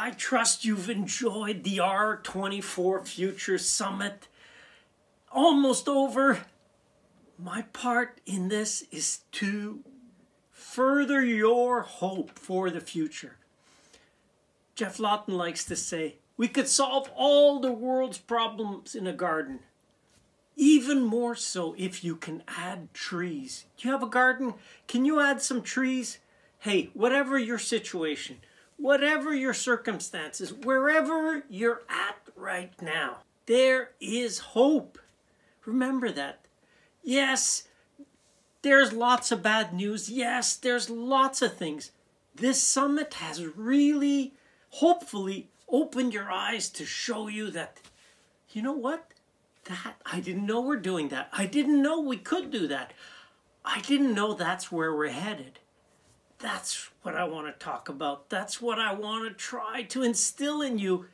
I trust you've enjoyed the R24 Future Summit. Almost over. My part in this is to further your hope for the future. Jeff Lawton likes to say, we could solve all the world's problems in a garden. Even more so if you can add trees. Do you have a garden? Can you add some trees? Hey, whatever your situation, whatever your circumstances, wherever you're at right now, there is hope. Remember that. Yes, there's lots of bad news. Yes, there's lots of things. This summit has really, hopefully, opened your eyes to show you that, you know what? I didn't know we're doing that. I didn't know we could do that. I didn't know that's where we're headed. That's what I want to talk about. That's what I want to try to instill in you.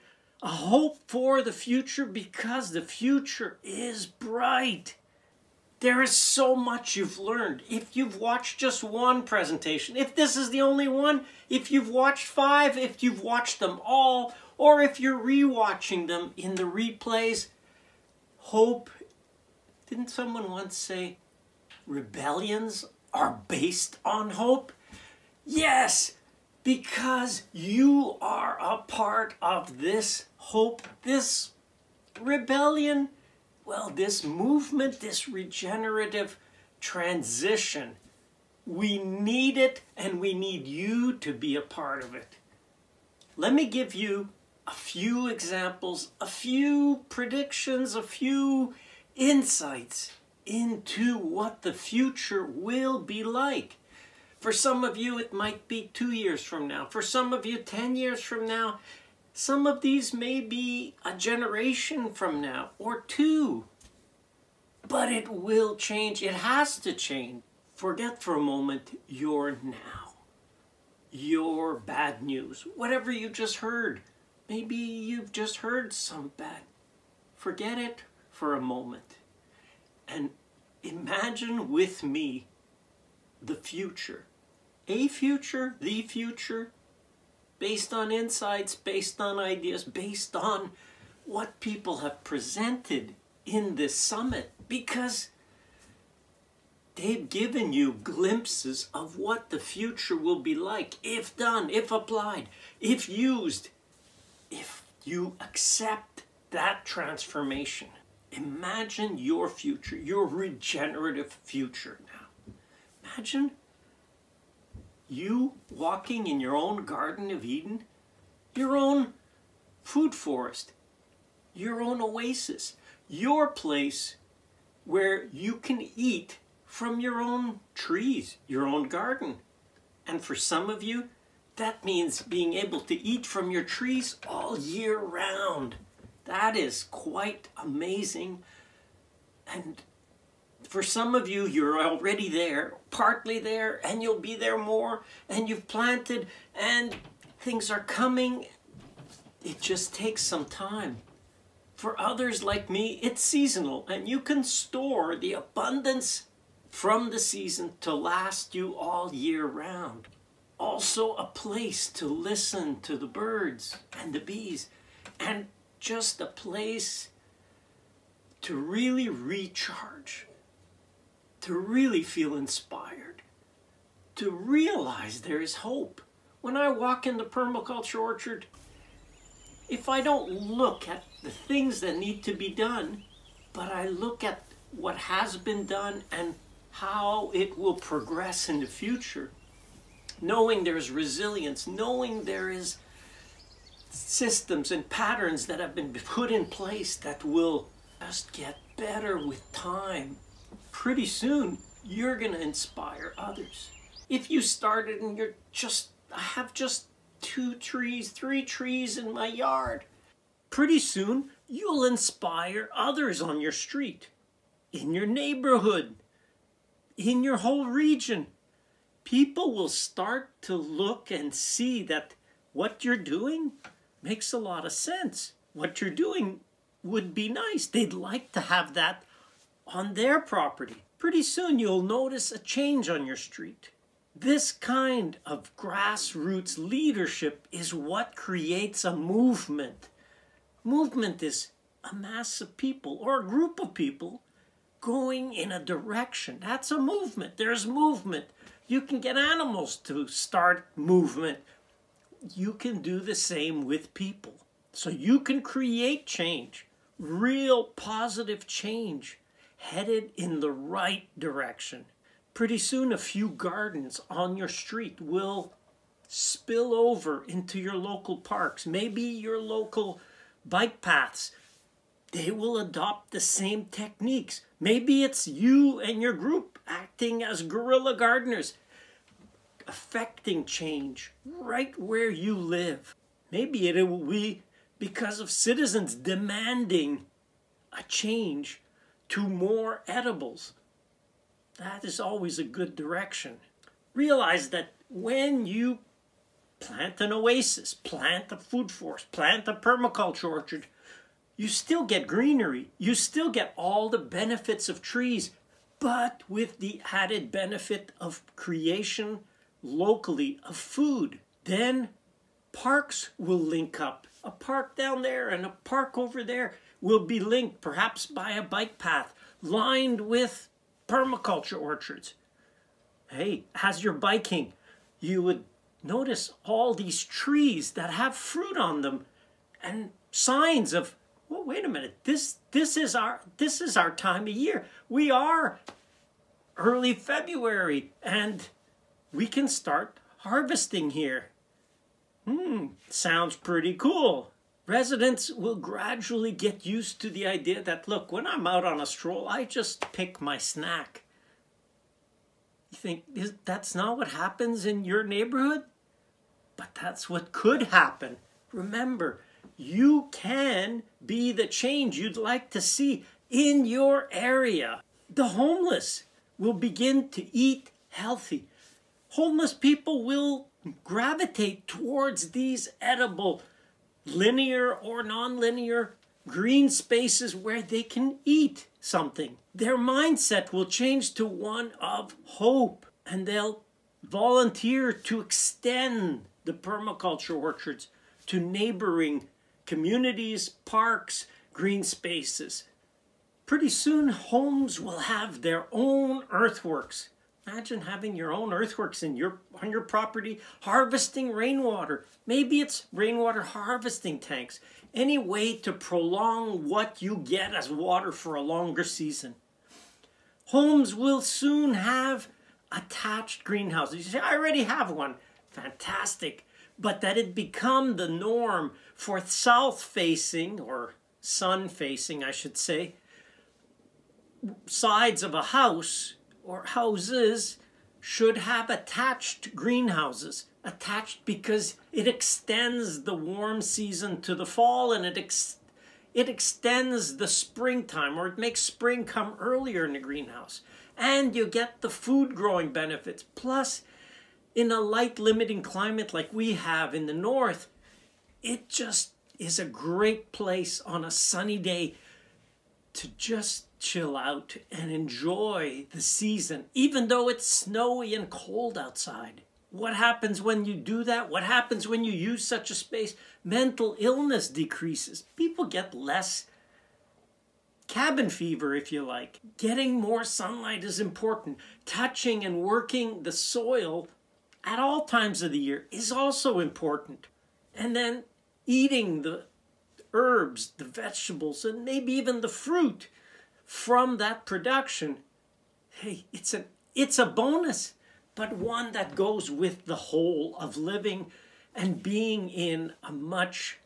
A hope for the future, because the future is bright. There is so much you've learned. If you've watched just one presentation, if this is the only one, if you've watched 5, if you've watched them all, or if you're rewatching them in the replays, hope, didn't someone once say, rebellions are based on hope? Yes, because you are a part of this hope, this rebellion, well, this movement, this regenerative transition. We need it, and we need you to be a part of it. Let me give you a few examples, a few predictions, a few insights into what the future will be like. For some of you, it might be 2 years from now. For some of you, 10 years from now. Some of these may be a generation from now, or 2. But it will change. It has to change. Forget for a moment your now, your bad news, whatever you just heard. Maybe you've just heard some bad. Forget it for a moment. And imagine with me the future. A future, the future, based on insights, based on ideas, based on what people have presented in this summit. Because they've given you glimpses of what the future will be like, if done, if applied, if used. If you accept that transformation, imagine your future, your regenerative future now. Imagine you walking in your own Garden of Eden, your own food forest, your own oasis, your place where you can eat from your own trees, your own garden. And for some of you, that means being able to eat from your trees all year round. That is quite amazing. And for some of you, you're already there, partly there, and you'll be there more, and you've planted, and things are coming. It just takes some time. For others like me, it's seasonal, and you can store the abundance from the season to last you all year round. Also a place to listen to the birds and the bees, and just a place to really recharge, to really feel inspired, to realize there is hope. When I walk in the permaculture orchard, if I don't look at the things that need to be done, but I look at what has been done and how it will progress in the future, knowing there's resilience, knowing there is systems and patterns that have been put in place that will just get better with time. Pretty soon, you're going to inspire others. If you started and I have just 2 trees, 3 trees in my yard, pretty soon you'll inspire others on your street, in your neighborhood, in your whole region. People will start to look and see that what you're doing makes a lot of sense. What you're doing would be nice. They'd like to have that on their property. Pretty soon you'll notice a change on your street. This kind of grassroots leadership is what creates a movement. Movement is a mass of people or a group of people going in a direction. That's a movement. There's movement. You can get animals to start movement. You can do the same with people. So you can create change, real positive change, headed in the right direction. Pretty soon a few gardens on your street will spill over into your local parks, maybe your local bike paths. They will adopt the same techniques. Maybe it's you and your group acting as guerrilla gardeners, affecting change right where you live. Maybe it will be because of citizens demanding a change to more edibles. That is always a good direction. Realize that when you plant an oasis, plant a food forest, plant a permaculture orchard, you still get greenery. You still get all the benefits of trees, but with the added benefit of creation locally of food. Then parks will link up. A park down there and a park over there will be linked, perhaps by a bike path lined with permaculture orchards. Hey, as you're biking, you would notice all these trees that have fruit on them and signs of, well, wait a minute, this is our time of year. We are early February and we can start harvesting here. Sounds pretty cool. Residents will gradually get used to the idea that, look, when I'm out on a stroll, I just pick my snack. You think that's not what happens in your neighborhood? But that's what could happen. Remember, you can be the change you'd like to see in your area. The homeless will begin to eat healthy. Homeless people will gravitate towards these edible, linear or non-linear green spaces where they can eat something. Their mindset will change to one of hope, and they'll volunteer to extend the permaculture orchards to neighboring communities, parks, green spaces. Pretty soon, homes will have their own earthworks. Imagine having your own earthworks on your property, harvesting rainwater. Maybe it's rainwater harvesting tanks. Any way to prolong what you get as water for a longer season. Homes will soon have attached greenhouses. You say, I already have one. Fantastic. But that it become the norm for south-facing, or sun-facing, I should say, sides of a house or houses should have attached greenhouses. Attached because it extends the warm season to the fall, and it extends the springtime, or it makes spring come earlier in the greenhouse. And you get the food growing benefits. Plus, in a light limiting climate like we have in the north, it just is a great place on a sunny day to just chill out and enjoy the season, even though it's snowy and cold outside. What happens when you do that? What happens when you use such a space? Mental illness decreases. People get less cabin fever, if you like. Getting more sunlight is important. Touching and working the soil at all times of the year is also important. And then eating the herbs, the vegetables, and maybe even the fruit from that production. Hey, it's a bonus, but one that goes with the whole of living and being in a much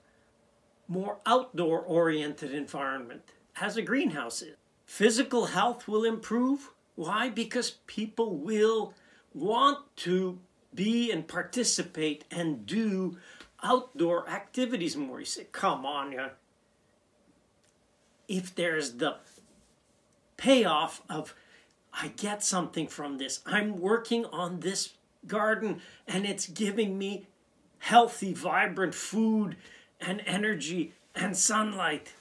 more outdoor-oriented environment, as a greenhouse is. Physical health will improve. Why? Because people will want to be and participate and do outdoor activities more. You say, come on, yeah. If there's the payoff of, I get something from this. I'm working on this garden and it's giving me healthy, vibrant food and energy and sunlight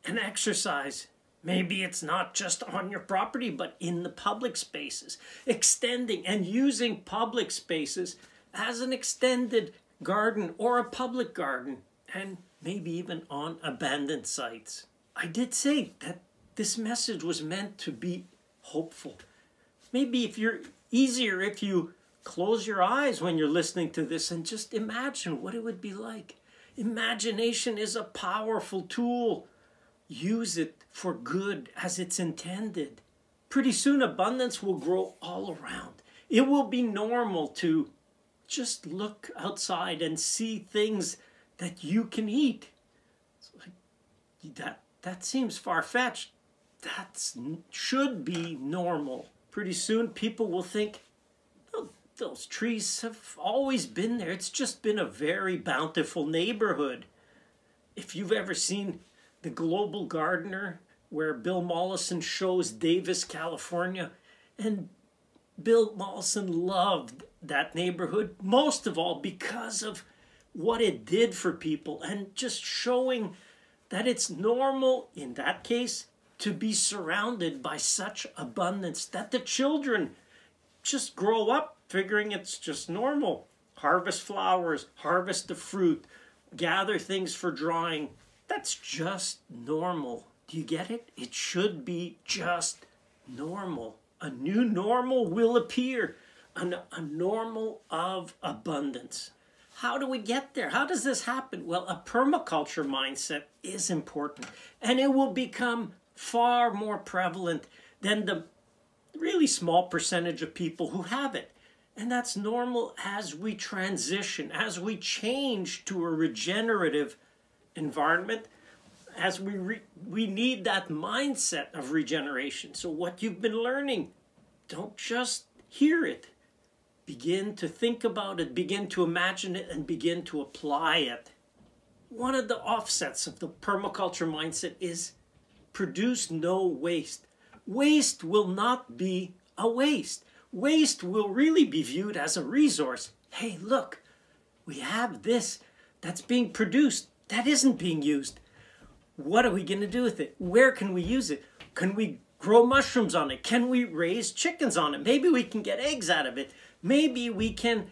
and exercise. Maybe it's not just on your property, but in the public spaces. Extending and using public spaces as an extended garden or a public garden, and maybe even on abandoned sites. I did say that this message was meant to be hopeful. Maybe if you close your eyes when you're listening to this and just imagine what it would be like. Imagination is a powerful tool. Use it for good as it's intended. Pretty soon abundance will grow all around. It will be normal to just look outside and see things that you can eat. That seems far-fetched. That should be normal. Pretty soon people will think, oh, those trees have always been there. It's just been a very bountiful neighborhood. If you've ever seen The Global Gardener, where Bill Mollison shows Davis, California, and Bill Mollison loved that neighborhood, most of all because of what it did for people and just showing that it's normal, in that case, to be surrounded by such abundance that the children just grow up figuring it's just normal. Harvest flowers, harvest the fruit, gather things for drying. That's just normal. Do you get it? It should be just normal. A new normal will appear, a normal of abundance. How do we get there? How does this happen? Well, a permaculture mindset is important, and it will become far more prevalent than the really small percentage of people who have it. And that's normal as we transition, as we change to a regenerative environment, as we need that mindset of regeneration. So what you've been learning, don't just hear it. Begin to think about it, begin to imagine it, and begin to apply it. One of the offsets of the permaculture mindset is produce no waste. Waste will not be a waste. Waste will really be viewed as a resource. Hey, look, we have this that's being produced that isn't being used. What are we going to do with it? Where can we use it? Can we grow mushrooms on it? Can we raise chickens on it? Maybe we can get eggs out of it. Maybe we can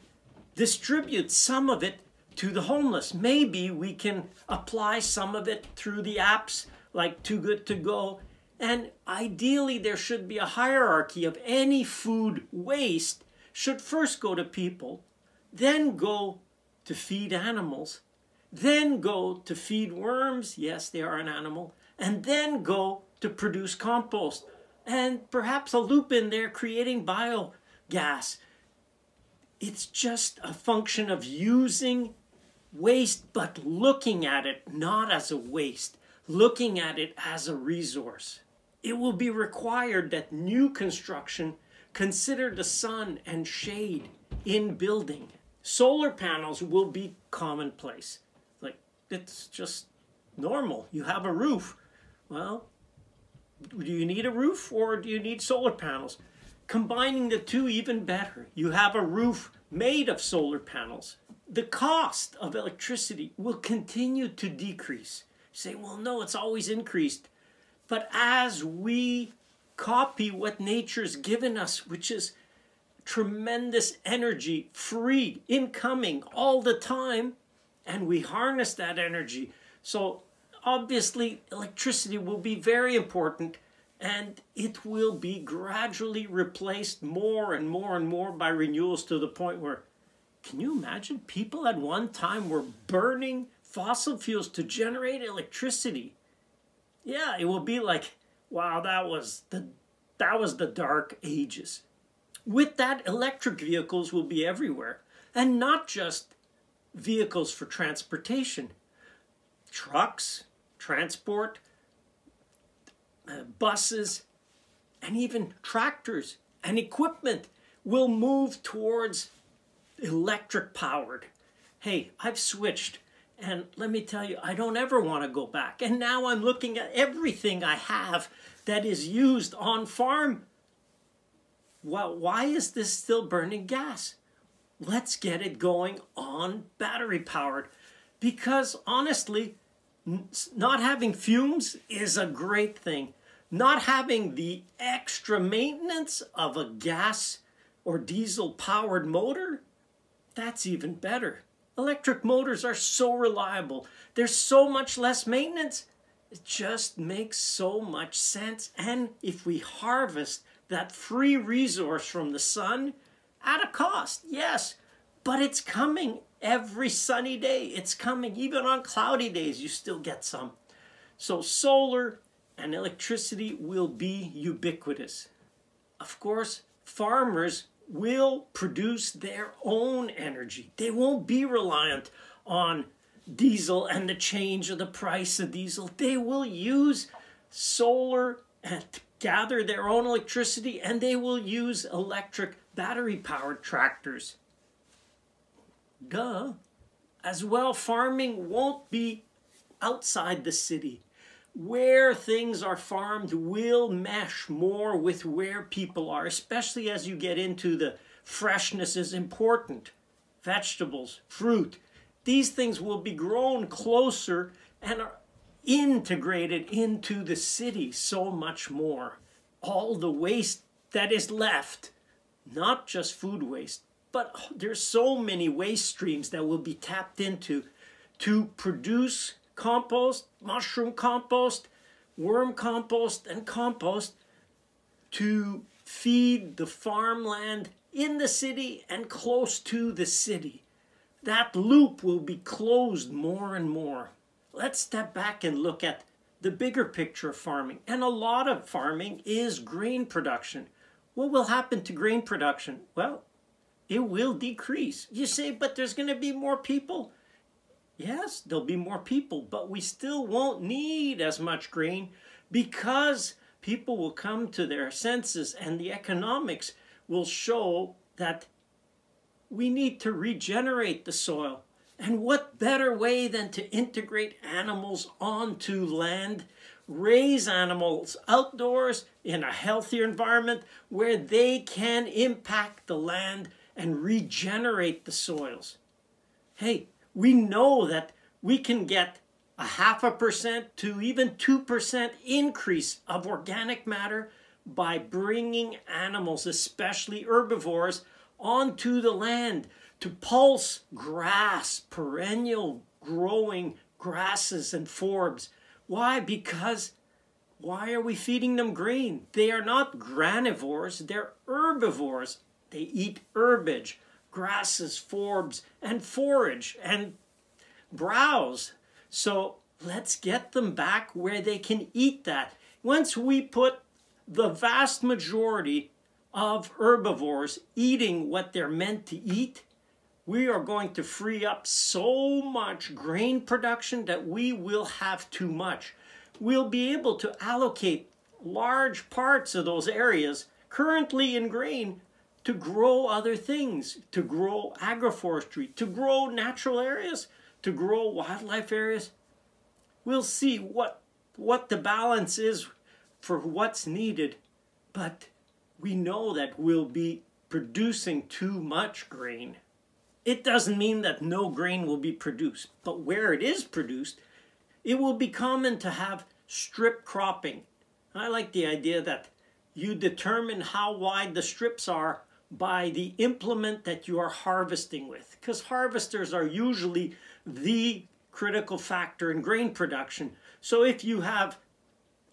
distribute some of it to the homeless. Maybe we can apply some of it through the apps like Too Good To Go. And ideally, there should be a hierarchy of any food waste should first go to people, then go to feed animals, then go to feed worms, yes, they are an animal, and then go to produce compost. And perhaps a loop in there creating biogas. It's just a function of using waste, but looking at it not as a waste, looking at it as a resource. It will be required that new construction consider the sun and shade in building. Solar panels will be commonplace. Like, it's just normal. You have a roof. Well, do you need a roof or do you need solar panels? Combining the two, even better. You have a roof made of solar panels. The cost of electricity will continue to decrease. You say, well, no, it's always increased. But as we copy what nature's given us, which is tremendous energy, free, incoming all the time, and we harness that energy. So obviously electricity will be very important, and it will be gradually replaced more and more and more by renewals to the point where, can you imagine people at one time were burning fossil fuels to generate electricity? Yeah, it will be like, wow, that was the dark ages. With that, electric vehicles will be everywhere, and not just vehicles for transportation. Trucks, transport, buses, and even tractors and equipment will move towards electric powered. Hey, I've switched. And let me tell you, I don't ever want to go back. And now I'm looking at everything I have that is used on farm. Well, why is this still burning gas? Let's get it going on battery powered. Because honestly, not having fumes is a great thing. Not having the extra maintenance of a gas or diesel powered motor, that's even better. Electric motors are so reliable. There's so much less maintenance. It just makes so much sense. And if we harvest that free resource from the sun at a cost, yes, but it's coming every sunny day. It's coming even on cloudy days. You still get some. So solar and electricity will be ubiquitous. Of course, farmers will produce their own energy. They won't be reliant on diesel and the change of the price of diesel. They will use solar and gather their own electricity, and they will use electric battery-powered tractors. Duh. As well, farming won't be outside the city. Where things are farmed will mesh more with where people are, especially as you get into the freshness is important. Vegetables, fruit, these things will be grown closer and are integrated into the city so much more. All the waste that is left, not just food waste, but there's so many waste streams that will be tapped into to produce compost, mushroom compost, worm compost, and compost to feed the farmland in the city and close to the city. That loop will be closed more and more. Let's step back and look at the bigger picture of farming. And a lot of farming is grain production. What will happen to grain production? Well, it will decrease. You say, but there's going to be more people. Yes, there'll be more people, but we still won't need as much grain because people will come to their senses and the economics will show that we need to regenerate the soil. And what better way than to integrate animals onto land, raise animals outdoors in a healthier environment where they can impact the land and regenerate the soils. Hey, we know that we can get a 0.5% to even 2% increase of organic matter by bringing animals, especially herbivores, onto the land to pulse grass, perennial growing grasses and forbs. Why? Because why are we feeding them grain? They are not granivores, they're herbivores. They eat herbage, grasses, forbs, and forage, and browse. So let's get them back where they can eat that. Once we put the vast majority of herbivores eating what they're meant to eat, we are going to free up so much grain production that we will have too much. We'll be able to allocate large parts of those areas currently in grain to grow other things, to grow agroforestry, to grow natural areas, to grow wildlife areas. We'll see what the balance is for what's needed, but we know that we'll be producing too much grain. It doesn't mean that no grain will be produced, but where it is produced, it will be common to have strip cropping. I like the idea that you determine how wide the strips are by the implement that you are harvesting with, because harvesters are usually the critical factor in grain production. So if you have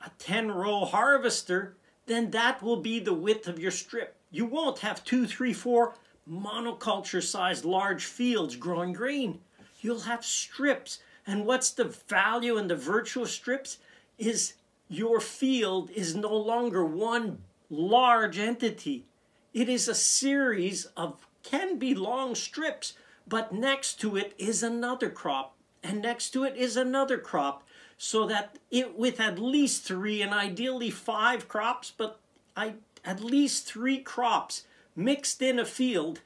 a 10-row harvester, then that will be the width of your strip. You won't have 2, 3, 4 monoculture-sized large fields growing grain. You'll have strips. And what's the value and the virtue of strips? Is your field is no longer one large entity. It is a series of, can be long strips, but next to it is another crop, and next to it is another crop, so that it, with at least 3 and ideally 5 crops, but at least 3 crops mixed in a field,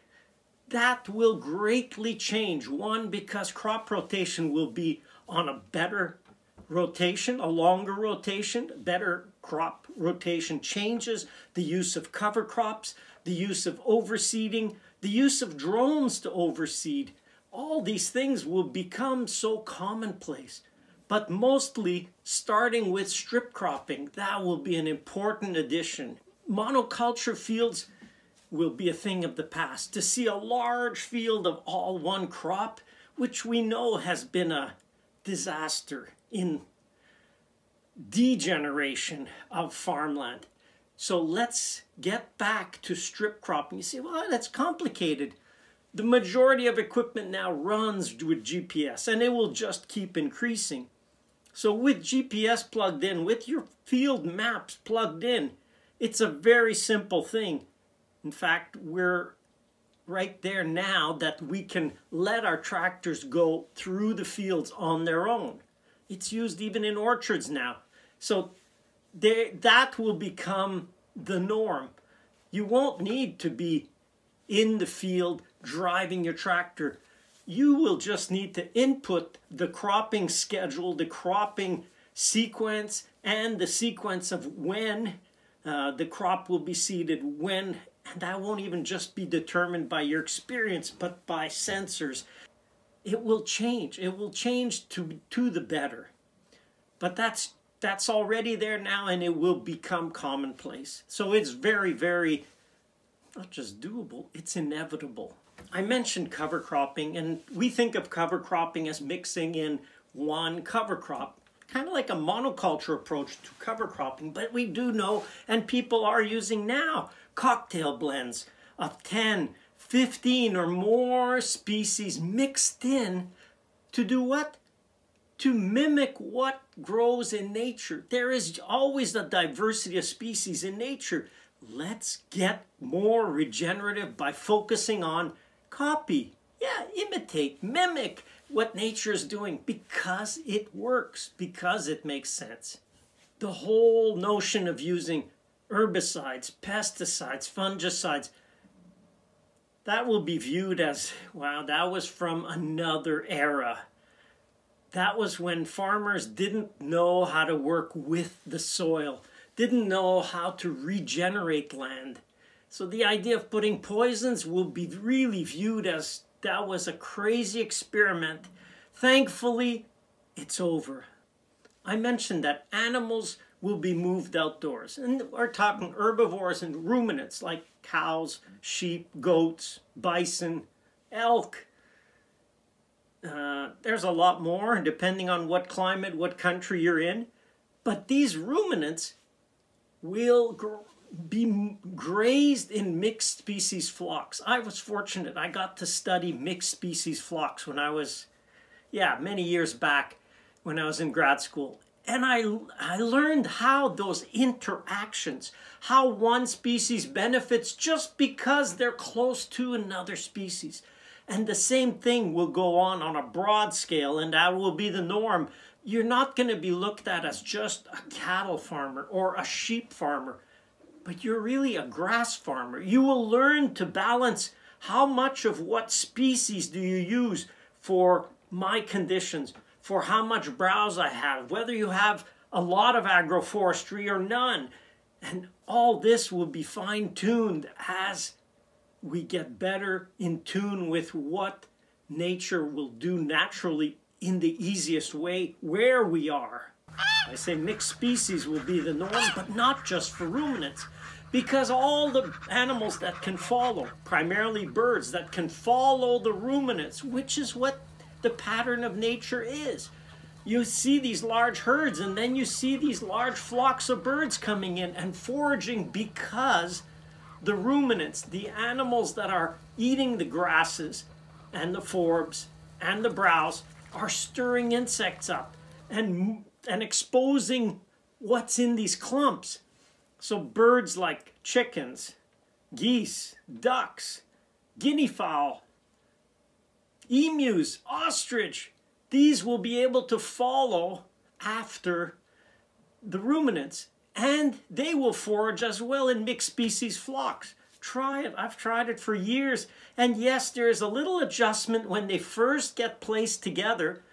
that will greatly change. One, because crop rotation will be on a better rotation, a longer rotation. Better crop rotation changes the use of cover crops, the use of overseeding, the use of drones to overseed. All these things will become so commonplace. but mostly starting with strip cropping. That will be an important addition. Monoculture fields will be a thing of the past. To see a large field of all one crop, which we know has been a disaster in degeneration of farmland. So let's get back to strip cropping. You say, well, that's complicated. The majority of equipment now runs with GPS, and it will just keep increasing. So with GPS plugged in, with your field maps plugged in, it's a very simple thing. In fact, we're right there now that we can let our tractors go through the fields on their own. It's used even in orchards now. So that will become the norm. You won't need to be in the field driving your tractor. You will just need to input the cropping schedule, the cropping sequence, and the sequence of when the crop will be seeded, when, and that won't even just be determined by your experience, but by sensors. It will change. It will change to the better. But that's already there now, and it will become commonplace. So it's very, very, not just doable, it's inevitable. I mentioned cover cropping, and we think of cover cropping as mixing in one cover crop, kind of like a monoculture approach to cover cropping, but we do know, and people are using now, cocktail blends of 10, 15 or more species mixed in to do what? To mimic what grows in nature. There is always a diversity of species in nature. Let's get more regenerative by focusing on copy. Yeah, imitate, mimic what nature is doing because it works, because it makes sense. The whole notion of using herbicides, pesticides, fungicides, that will be viewed as, wow, that was from another era. That was when farmers didn't know how to work with the soil, didn't know how to regenerate land. So the idea of putting poisons will be really viewed as that was a crazy experiment. Thankfully, it's over. I mentioned that animals will be moved outdoors. And we're talking herbivores and ruminants like cows, sheep, goats, bison, elk. There's a lot more depending on what climate, what country you're in. But these ruminants will be grazed in mixed species flocks. I was fortunate. I got to study mixed species flocks when I was, many years back when I was in grad school. And I learned how those interactions, how one species benefits just because they're close to another species. And the same thing will go on a broad scale, and that will be the norm. You're not going to be looked at as just a cattle farmer or a sheep farmer, but you're really a grass farmer. You will learn to balance how much of what species do you use for my conditions, for how much browse I have, whether you have a lot of agroforestry or none. And all this will be fine-tuned as we get better in tune with what nature will do naturally in the easiest way where we are. I say mixed species will be the norm, but not just for ruminants, because all the animals that can follow, primarily birds, that can follow the ruminants, which is what the pattern of nature is. You see these large herds, and then you see these large flocks of birds coming in and foraging because the ruminants, the animals that are eating the grasses and the forbs and the browse, are stirring insects up and exposing what's in these clumps. So birds like chickens, geese, ducks, guinea fowl, emus, ostrich, these will be able to follow after the ruminants, and they will forage as well in mixed species flocks. Try it. I've tried it for years. And yes, there is a little adjustment when they first get placed together,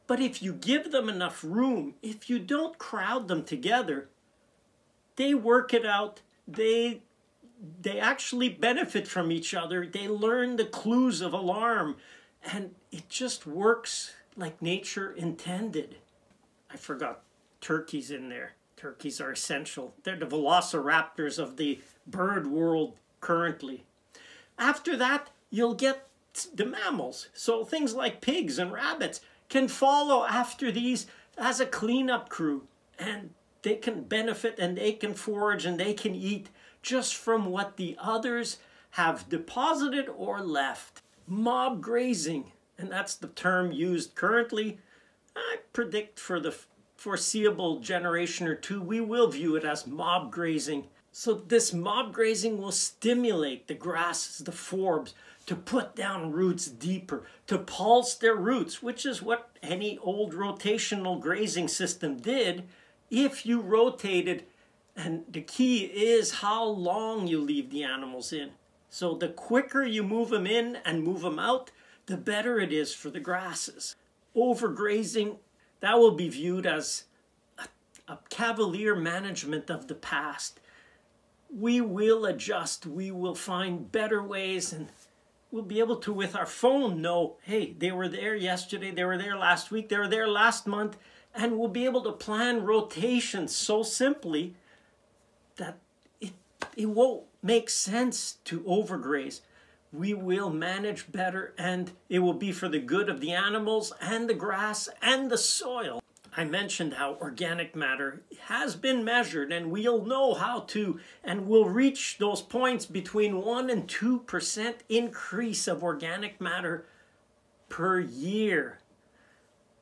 but if you give them enough room, if you don't crowd them together, they work it out. They actually benefit from each other. They learn the clues of alarm, and it just works like nature intended. I forgot turkeys in there. Turkeys are essential. They're the velociraptors of the bird world currently. After that, you'll get the mammals. So things like pigs and rabbits can follow after these as a cleanup crew. And they can benefit and they can forage and they can eat just from what the others have deposited or left. Mob grazing, and that's the term used currently. I predict for the foreseeable generation or two, we will view it as mob grazing. So this mob grazing will stimulate the grasses, the forbs, to put down roots deeper, to pulse their roots, which is what any old rotational grazing system did if you rotated. And the key is how long you leave the animals in. So the quicker you move them in and move them out, the better it is for the grasses. Overgrazing, that will be viewed as a cavalier management of the past. We will adjust, we will find better ways, and we'll be able to, with our phone, know, hey, they were there yesterday, they were there last week, they were there last month, and we'll be able to plan rotations so simply that it won't make sense to overgraze. We will manage better, and it will be for the good of the animals and the grass and the soil. I mentioned how organic matter has been measured, and we'll know how to, and we'll reach those points between 1 and 2% increase of organic matter per year.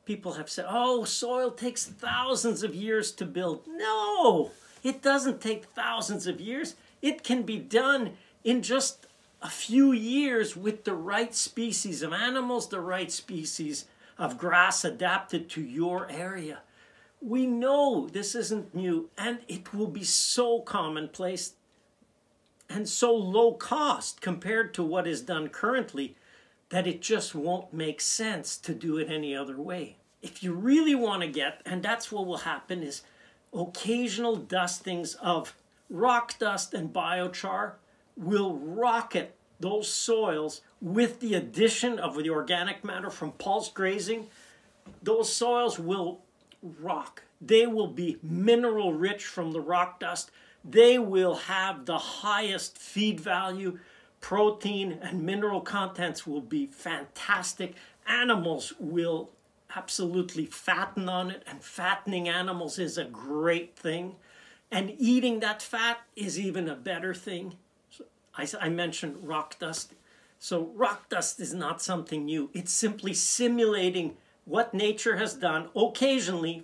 People have said, oh, soil takes thousands of years to build. No, it doesn't take thousands of years. It can be done in just a few years with the right species of animals, the right species of grass adapted to your area. We know this isn't new, and it will be so commonplace and so low cost compared to what is done currently that it just won't make sense to do it any other way. If you really want to get, and that's what will happen, is occasional dustings of rock dust and biochar will rocket those soils with the addition of the organic matter from pulse grazing. Those soils will rock. They will be mineral rich from the rock dust. They will have the highest feed value. Protein and mineral contents will be fantastic. Animals will absolutely fatten on it, and fattening animals is a great thing. And eating that fat is even a better thing. So I mentioned rock dust. So rock dust is not something new. It's simply simulating what nature has done occasionally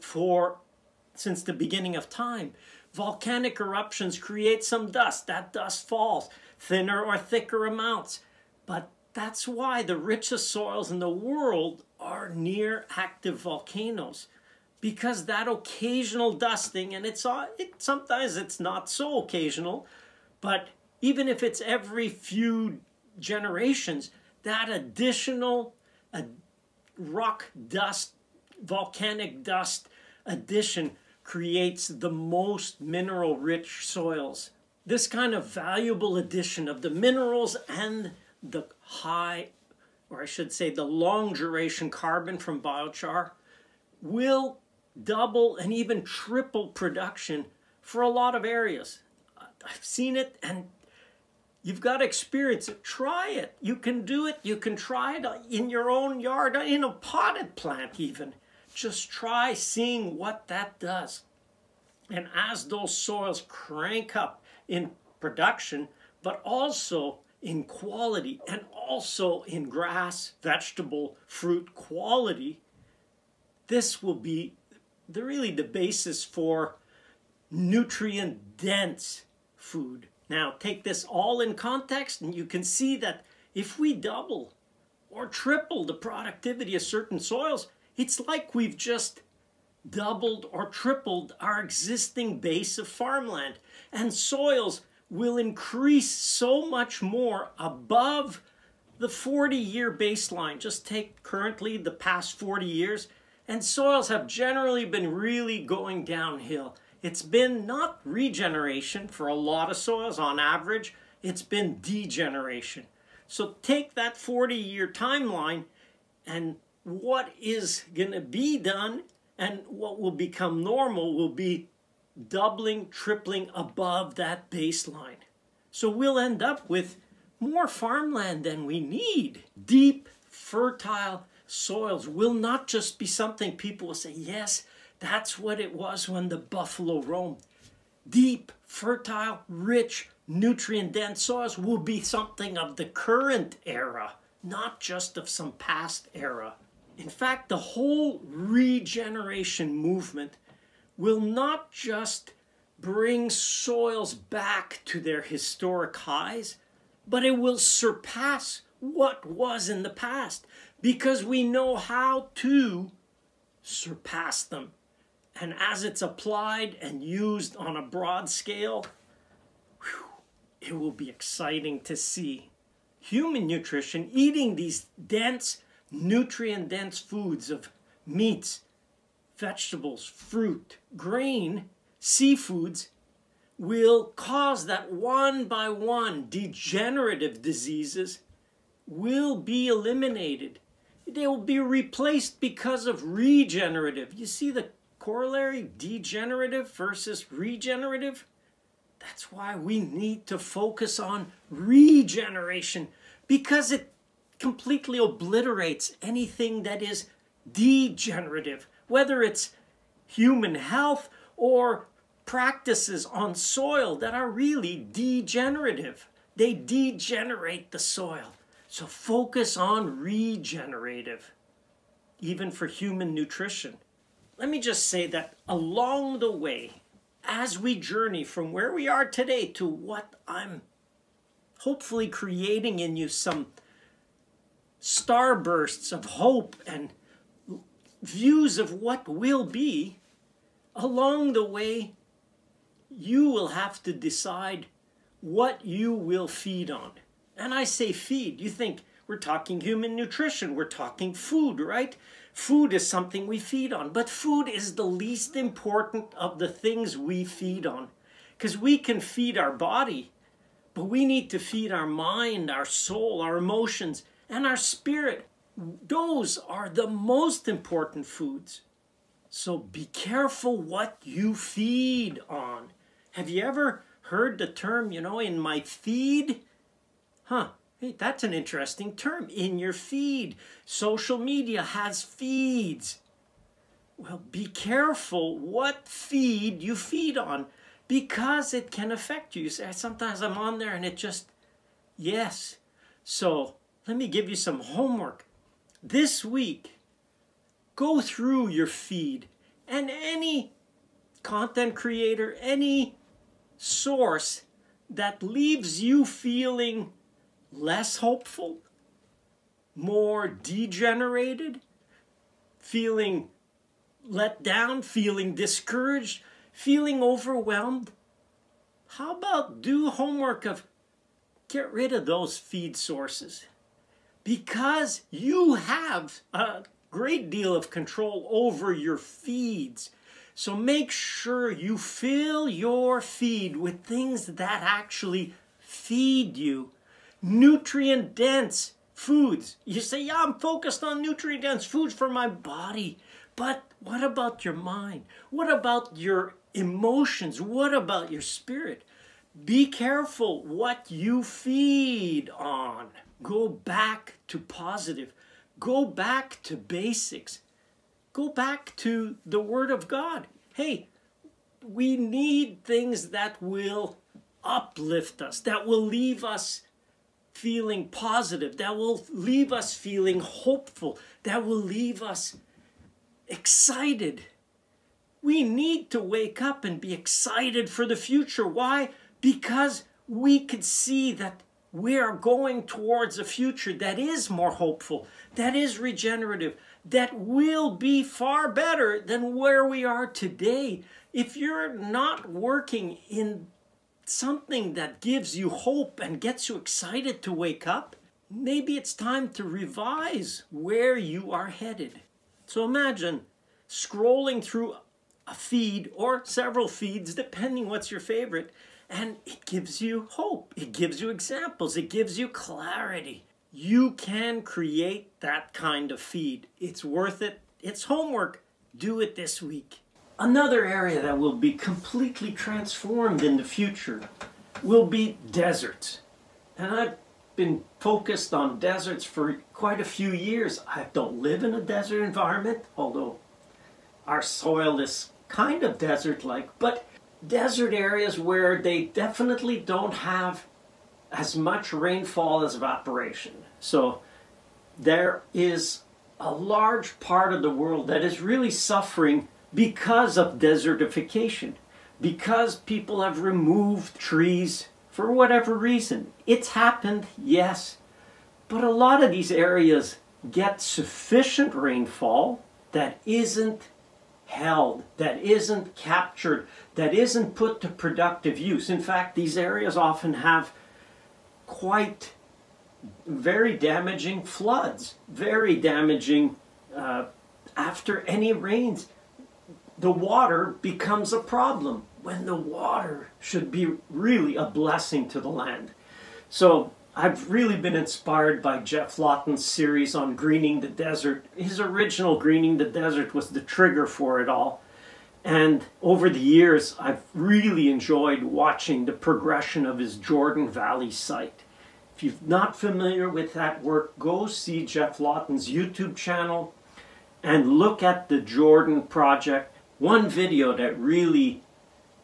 since the beginning of time. Volcanic eruptions create some dust. That dust falls, thinner or thicker amounts. But that's why the richest soils in the world are near active volcanoes. Because that occasional dusting, and sometimes it's not so occasional, but even if it's every few generations, that additional rock dust, volcanic dust addition creates the most mineral-rich soils. This kind of valuable addition of the minerals and the high, or I should say the long-duration carbon from biochar will double and even triple production for a lot of areas. I've seen it, and you've got to experience it. Try it. You can do it. You can try it in your own yard, in a potted plant even. Just try seeing what that does. And as those soils crank up in production, but also in quality, and also in grass, vegetable, fruit quality, this will be really the basis for nutrient-dense food. Now, take this all in context, and you can see that if we double or triple the productivity of certain soils, it's like we've just doubled or tripled our existing base of farmland. And soils will increase so much more above the 40-year baseline. Just take currently the past 40 years, and soils have generally been really going downhill. It's been not regeneration for a lot of soils on average, it's been degeneration. So take that 40-year timeline and what is going to be done And what will become normal will be doubling, tripling above that baseline. So we'll end up with more farmland than we need. Deep, fertile soils will not just be something people will say, yes, that's what it was when the buffalo roamed. Deep, fertile, rich, nutrient-dense soils will be something of the current era, not just of some past era. In fact, the whole regeneration movement will not just bring soils back to their historic highs, but it will surpass what was in the past, because we know how to surpass them. And as it's applied and used on a broad scale, it will be exciting to see. Human nutrition, eating these dense, nutrient-dense foods of meats, vegetables, fruit, grain, seafoods, will cause that one by one degenerative diseases will be eliminated. They will be replaced because of regenerative. You see the corollary, degenerative versus regenerative? That's why we need to focus on regeneration, because it completely obliterates anything that is degenerative, whether it's human health or practices on soil that are really degenerative. They degenerate the soil. So focus on regenerative, even for human nutrition. Let me just say that along the way, as we journey from where we are today to what I'm hopefully creating in you, some starbursts of hope and views of what will be, along the way, you will have to decide what you will feed on. And I say feed, you think we're talking human nutrition, we're talking food, right? Food is something we feed on, but food is the least important of the things we feed on. Because we can feed our body, but we need to feed our mind, our soul, our emotions, and our spirit. Those are the most important foods. So be careful what you feed on. Have you ever heard the term, in my feed? Hey, that's an interesting term, in your feed. Social media has feeds. Well, be careful what feed you feed on, because it can affect you. You say, sometimes I'm on there and it just, yes. So let me give you some homework. This week, go through your feed, and any content creator, any source that leaves you feeling less hopeful, more degenerated, feeling let down, feeling discouraged, feeling overwhelmed. How about do homework of get rid of those feed sources? Because you have a great deal of control over your feeds. So make sure you fill your feed with things that actually feed you. Nutrient-dense foods. You say, yeah, I'm focused on nutrient-dense foods for my body. But what about your mind? What about your emotions? What about your spirit? Be careful what you feed on. Go back to positive. Go back to basics. Go back to the Word of God. Hey, we need things that will uplift us, that will leave us feeling positive, that will leave us feeling hopeful, that will leave us excited. We need to wake up and be excited for the future. Why? Because we could see that we are going towards a future that is more hopeful, that is regenerative, that will be far better than where we are today. If you're not working in something that gives you hope and gets you excited to wake up, maybe it's time to revise where you are headed. So imagine scrolling through a feed or several feeds, depending what's your favorite, and it gives you hope. It gives you examples. It gives you clarity. You can create that kind of feed. It's worth it. It's homework. Do it this week. Another area that will be completely transformed in the future will be deserts. And I've been focused on deserts for quite a few years. I don't live in a desert environment, although our soil is kind of desert-like, but desert areas where they definitely don't have as much rainfall as evaporation. So there is a large part of the world that is really suffering because of desertification, because people have removed trees for whatever reason. It's happened, yes, but a lot of these areas get sufficient rainfall that isn't held, that isn't captured, that isn't put to productive use. In fact, these areas often have quite very damaging floods, very damaging after any rains. The water becomes a problem when the water should be really a blessing to the land. So I've really been inspired by Jeff Lawton's series on greening the desert. His original Greening the Desert was the trigger for it all. And over the years, I've really enjoyed watching the progression of his Jordan Valley site. If you're not familiar with that work, go see Jeff Lawton's YouTube channel and look at the Jordan project. One video that really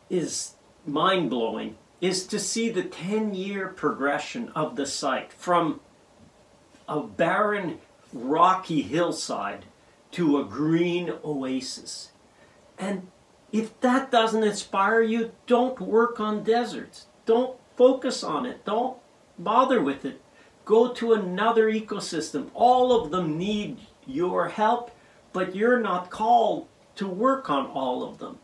is mind-blowing is to see the 10-year progression of the site from a barren, rocky hillside to a green oasis. And if that doesn't inspire you, don't work on deserts. Don't focus on it. Don't bother with it. Go to another ecosystem. All of them need your help, but you're not called to work on all of them.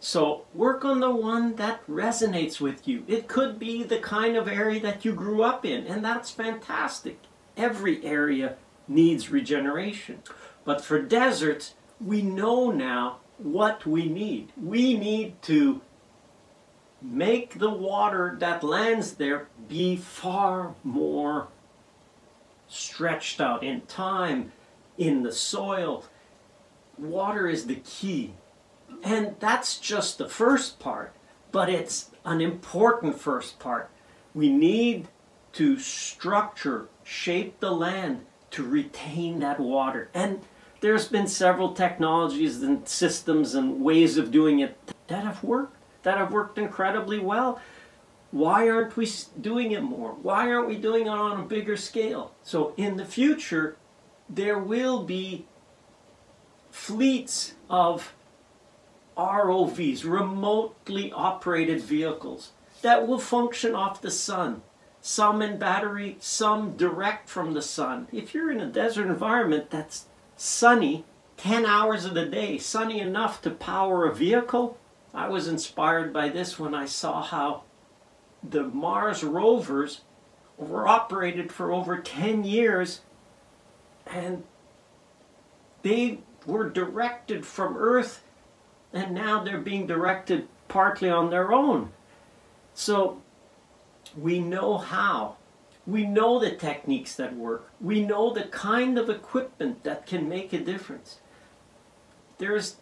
So work on the one that resonates with you. It could be the kind of area that you grew up in, and that's fantastic. Every area needs regeneration. But for deserts, we know now what we need. We need to make the water that lands there be far more stretched out in time, in the soil. Water is the key. And that's just the first part, but it's an important first part. We need to structure, shape the land to retain that water. And there's been several technologies and systems and ways of doing it that have worked incredibly well. Why aren't we doing it more? Why aren't we doing it on a bigger scale? So in the future, there will be fleets of ROVs, remotely operated vehicles, that will function off the sun. Some in battery, some direct from the sun. If you're in a desert environment that's sunny 10 hours of the day, sunny enough to power a vehicle, I was inspired by this when I saw how the Mars rovers were operated for over 10 years and they were directed from Earth, and now they're being directed partly on their own. So we know how. We know the techniques that work. We know the kind of equipment that can make a difference. There's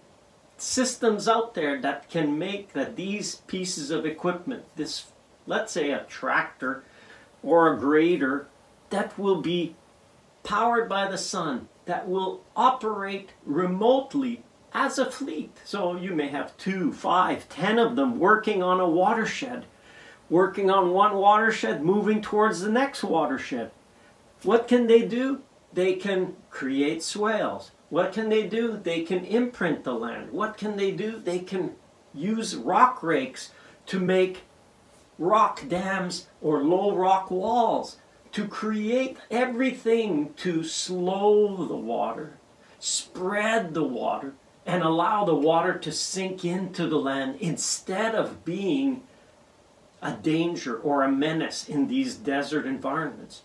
systems out there that can make that these pieces of equipment, this, let's say a tractor or a grader, that will be powered by the sun, that will operate remotely as a fleet. So you may have 2, 5, 10 of them working on a watershed, working on one watershed, moving towards the next watershed. What can they do? They can create swales. What can they do? They can imprint the land. What can they do? They can use rock rakes to make rock dams or low rock walls, to create everything to slow the water, spread the water, and allow the water to sink into the land instead of being a danger or a menace in these desert environments.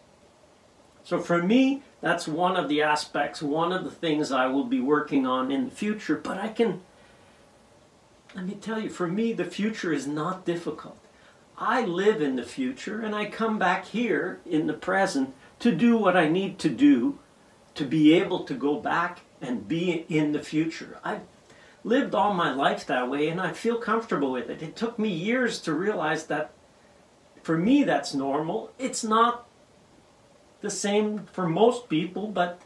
So for me, that's one of the aspects, one of the things I will be working on in the future. But let me tell you, for me, the future is not difficult. I live in the future and I come back here in the present to do what I need to do to be able to go back and be in the future. I've lived all my life that way, and I feel comfortable with it. It took me years to realize that for me that's normal. It's not the same for most people, but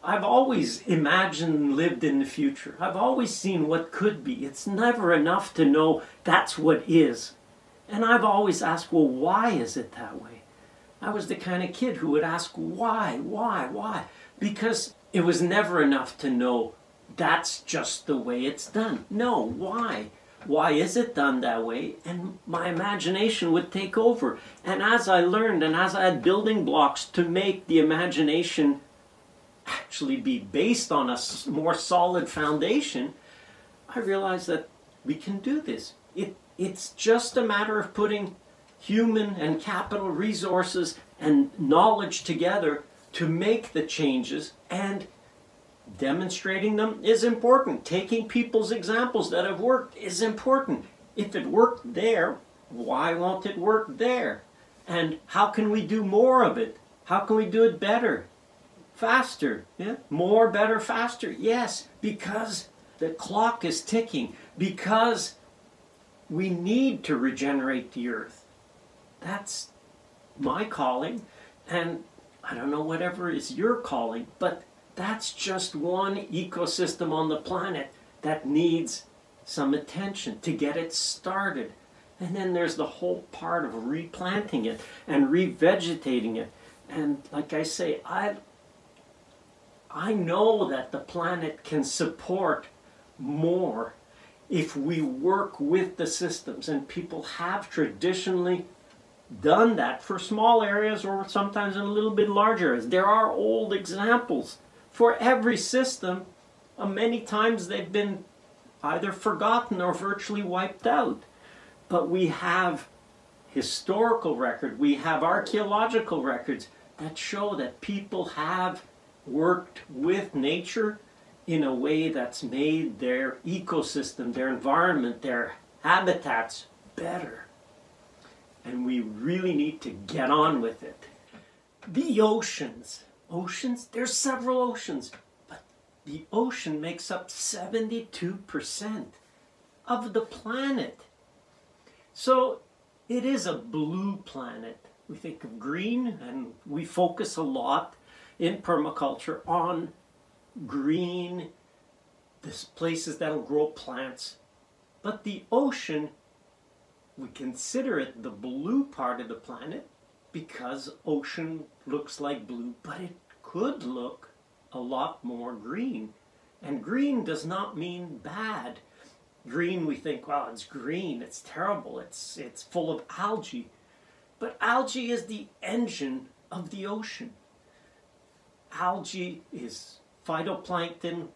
I've always imagined and lived in the future. I've always seen what could be. It's never enough to know that's what is. And I've always asked, well, why is it that way? I was the kind of kid who would ask, why? Because it was never enough to know that's just the way it's done. No, why? Why is it done that way? And my imagination would take over. And as I learned and as I had building blocks to make the imagination actually be based on a more solid foundation, I realized that we can do this. It's just a matter of putting human and capital resources and knowledge together to make the changes, and demonstrating them is important. Taking people's examples that have worked is important. If it worked there, why won't it work there? And how can we do more of it? How can we do it better? Faster? Yeah? More, better, faster? Yes, because the clock is ticking. Because we need to regenerate the earth. That's my calling, and I don't know whatever is your calling, but that's just one ecosystem on the planet that needs some attention to get it started. And then there's the whole part of replanting it and revegetating it. And like I say, I know that the planet can support more if we work with the systems, and people have traditionally done that for small areas or sometimes in a little bit larger areas. There are old examples for every system. Many times they've been either forgotten or virtually wiped out. But we have historical record, we have archaeological records that show that people have worked with nature in a way that's made their ecosystem, their environment, their habitats better. And we really need to get on with it. The oceans. Oceans? There's several oceans, but the ocean makes up 72% of the planet. So it is a blue planet. We think of green, and we focus a lot in permaculture on green, these places that'll grow plants. But the ocean, we consider it the blue part of the planet because ocean looks like blue, but it could look a lot more green. And green does not mean bad. Green, we think, well, it's green, it's terrible, it's full of algae. But algae is the engine of the ocean. Algae is phytoplankton.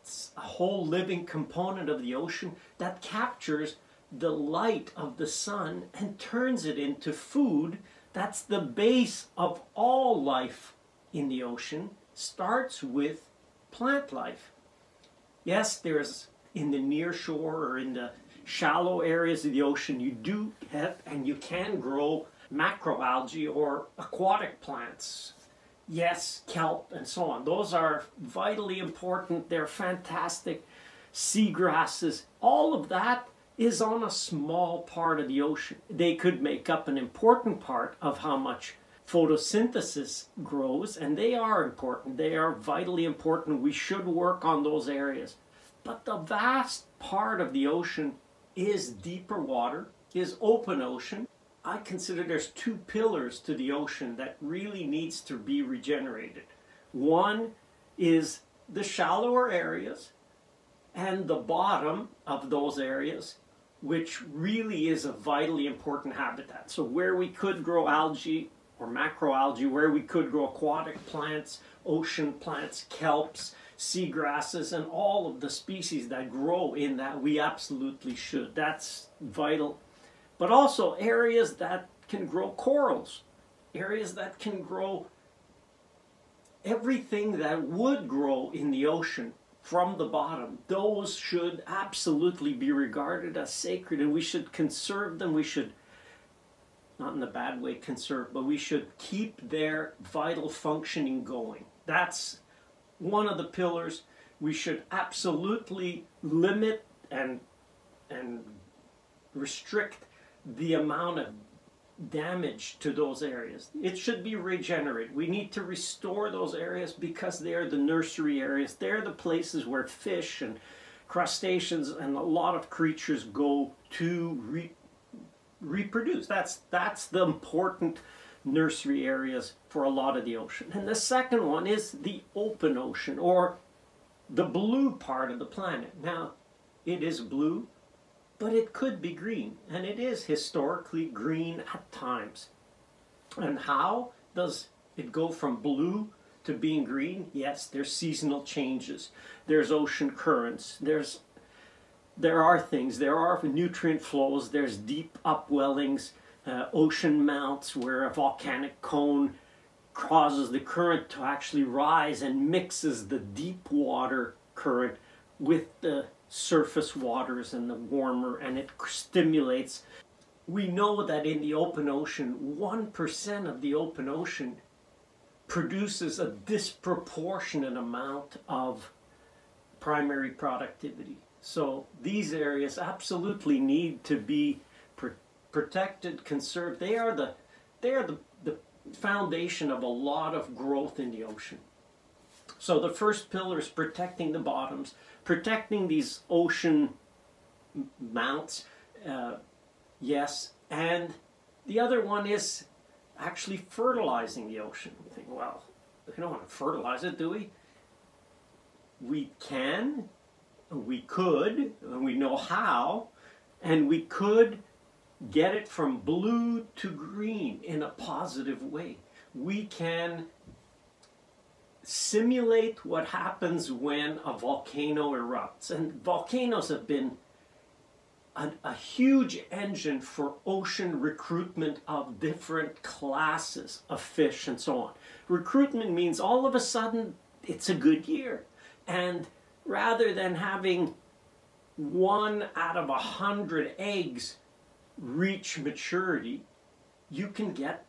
It's a whole living component of the ocean that captures the light of the sun and turns it into food. That's the base of all life in the ocean. Starts with plant life. Yes, there's in the near shore or in the shallow areas of the ocean, you do have and you can grow macroalgae or aquatic plants. Yes, kelp and so on. Those are vitally important. They're fantastic. Seagrasses, all of that is on a small part of the ocean. They could make up an important part of how much photosynthesis grows, and they are important. They are vitally important. We should work on those areas. But the vast part of the ocean is deeper water, is open ocean. I consider there's two pillars to the ocean that really needs to be regenerated. One is the shallower areas and the bottom of those areas, which really is a vitally important habitat. So where we could grow algae or macroalgae, where we could grow aquatic plants, ocean plants, kelps, seagrasses, and all of the species that grow in that, we absolutely should. That's vital. But also areas that can grow corals, areas that can grow everything that would grow in the ocean from the bottom. Those should absolutely be regarded as sacred, and we should conserve them. We should, not in a bad way conserve, but we should keep their vital functioning going. That's one of the pillars. We should absolutely limit and restrict the amount of damage to those areas. It should be regenerated. We need to restore those areas because they're the nursery areas. They're the places where fish and crustaceans and a lot of creatures go to reproduce. That's the important nursery areas for a lot of the ocean. And the second one is the open ocean, or the blue part of the planet. Now, it is blue, but it could be green, and it is historically green at times. And how does it go from blue to being green? Yes, there's seasonal changes. There's ocean currents. There are nutrient flows. There's deep upwellings, ocean mounts where a volcanic cone causes the current to actually rise and mixes the deep water current with the surface waters and the warmer, and it stimulates. We know that in the open ocean, 1% of the open ocean produces a disproportionate amount of primary productivity. So these areas absolutely need to be protected, conserved. They are the foundation of a lot of growth in the ocean. So the first pillar is protecting the bottoms, protecting these ocean mounts, yes, and the other one is actually fertilizing the ocean. You think, well, we don't want to fertilize it, do we? We can, we could, and we know how, and we could get it from blue to green in a positive way. We can simulate what happens when a volcano erupts. And volcanoes have been a huge engine for ocean recruitment of different classes of fish and so on. Recruitment means all of a sudden it's a good year. And rather than having 1 out of 100 eggs reach maturity, you can get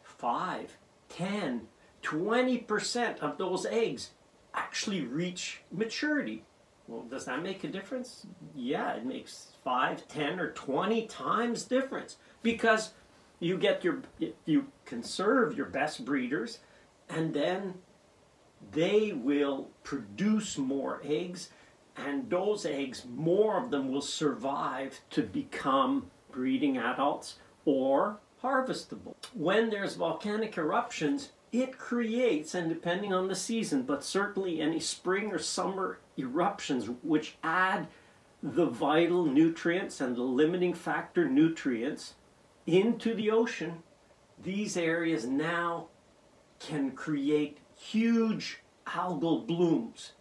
5, 10, 20% of those eggs actually reach maturity. Well, does that make a difference? Yeah, it makes 5, 10, or 20 times difference, because you conserve your best breeders, and then they will produce more eggs, and those eggs, more of them will survive to become breeding adults or harvestable. When there's volcanic eruptions, it creates, and depending on the season, but certainly any spring or summer eruptions which add the vital nutrients and the limiting factor nutrients into the ocean, these areas now can create huge algal blooms.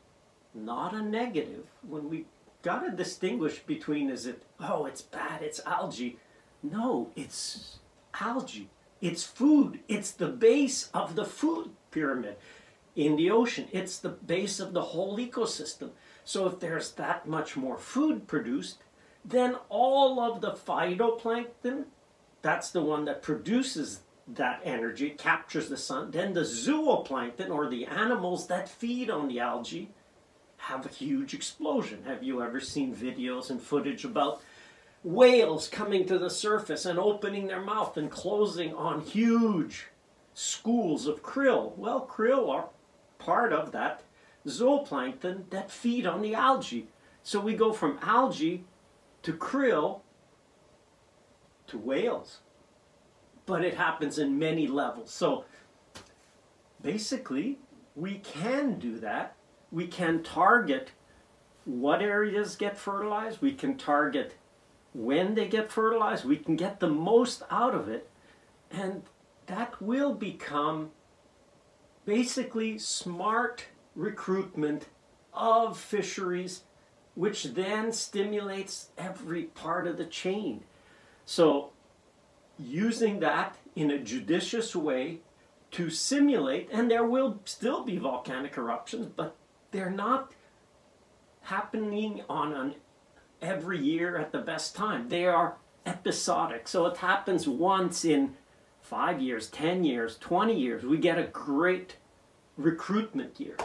Not a negative. When we got to distinguish between, is it, oh, it's bad, it's algae. No, it's algae. It's food. It's the base of the food pyramid in the ocean. It's the base of the whole ecosystem. So if there's that much more food produced, then all of the phytoplankton, that's the one that produces that energy, captures the sun, then the zooplankton, or the animals that feed on the algae, have a huge explosion. Have you ever seen videos and footage about whales coming to the surface and opening their mouth and closing on huge schools of krill? Well, krill are part of that zooplankton that feed on the algae. So we go from algae to krill to whales. But it happens in many levels. So basically, we can do that. We can target what areas get fertilized. We can target when they get fertilized. We can get the most out of it. And that will become basically smart recruitment of fisheries, which then stimulates every part of the chain. So using that in a judicious way to simulate, and there will still be volcanic eruptions, but they're not happening on every year at the best time. They are episodic. So it happens once in 5 years, 10 years, 20 years. We get a great recruitment year.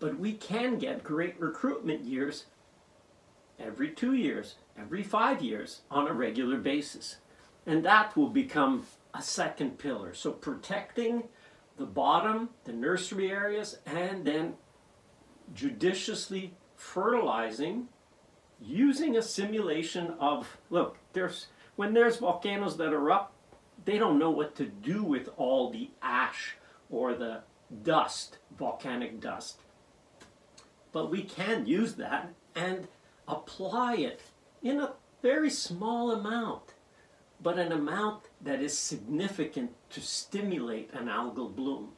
But we can get great recruitment years every 2 years, every 5 years on a regular basis. And that will become a second pillar. So protecting the bottom, the nursery areas, and then judiciously fertilizing using a simulation of, look, when there's volcanoes that erupt, they don't know what to do with all the ash or the dust, volcanic dust. But we can use that and apply it in a very small amount, but an amount that is significant to stimulate an algal bloom.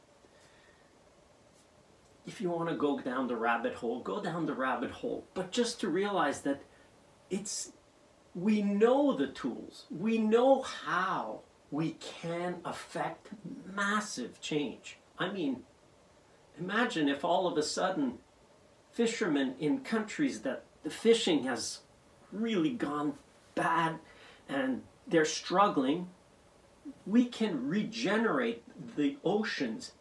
If you want to go down the rabbit hole, go down the rabbit hole. But just to realize that we know the tools. We know how we can affect massive change. I mean, imagine if all of a sudden fishermen in countries that the fishing has really gone bad and they're struggling, we can regenerate the oceans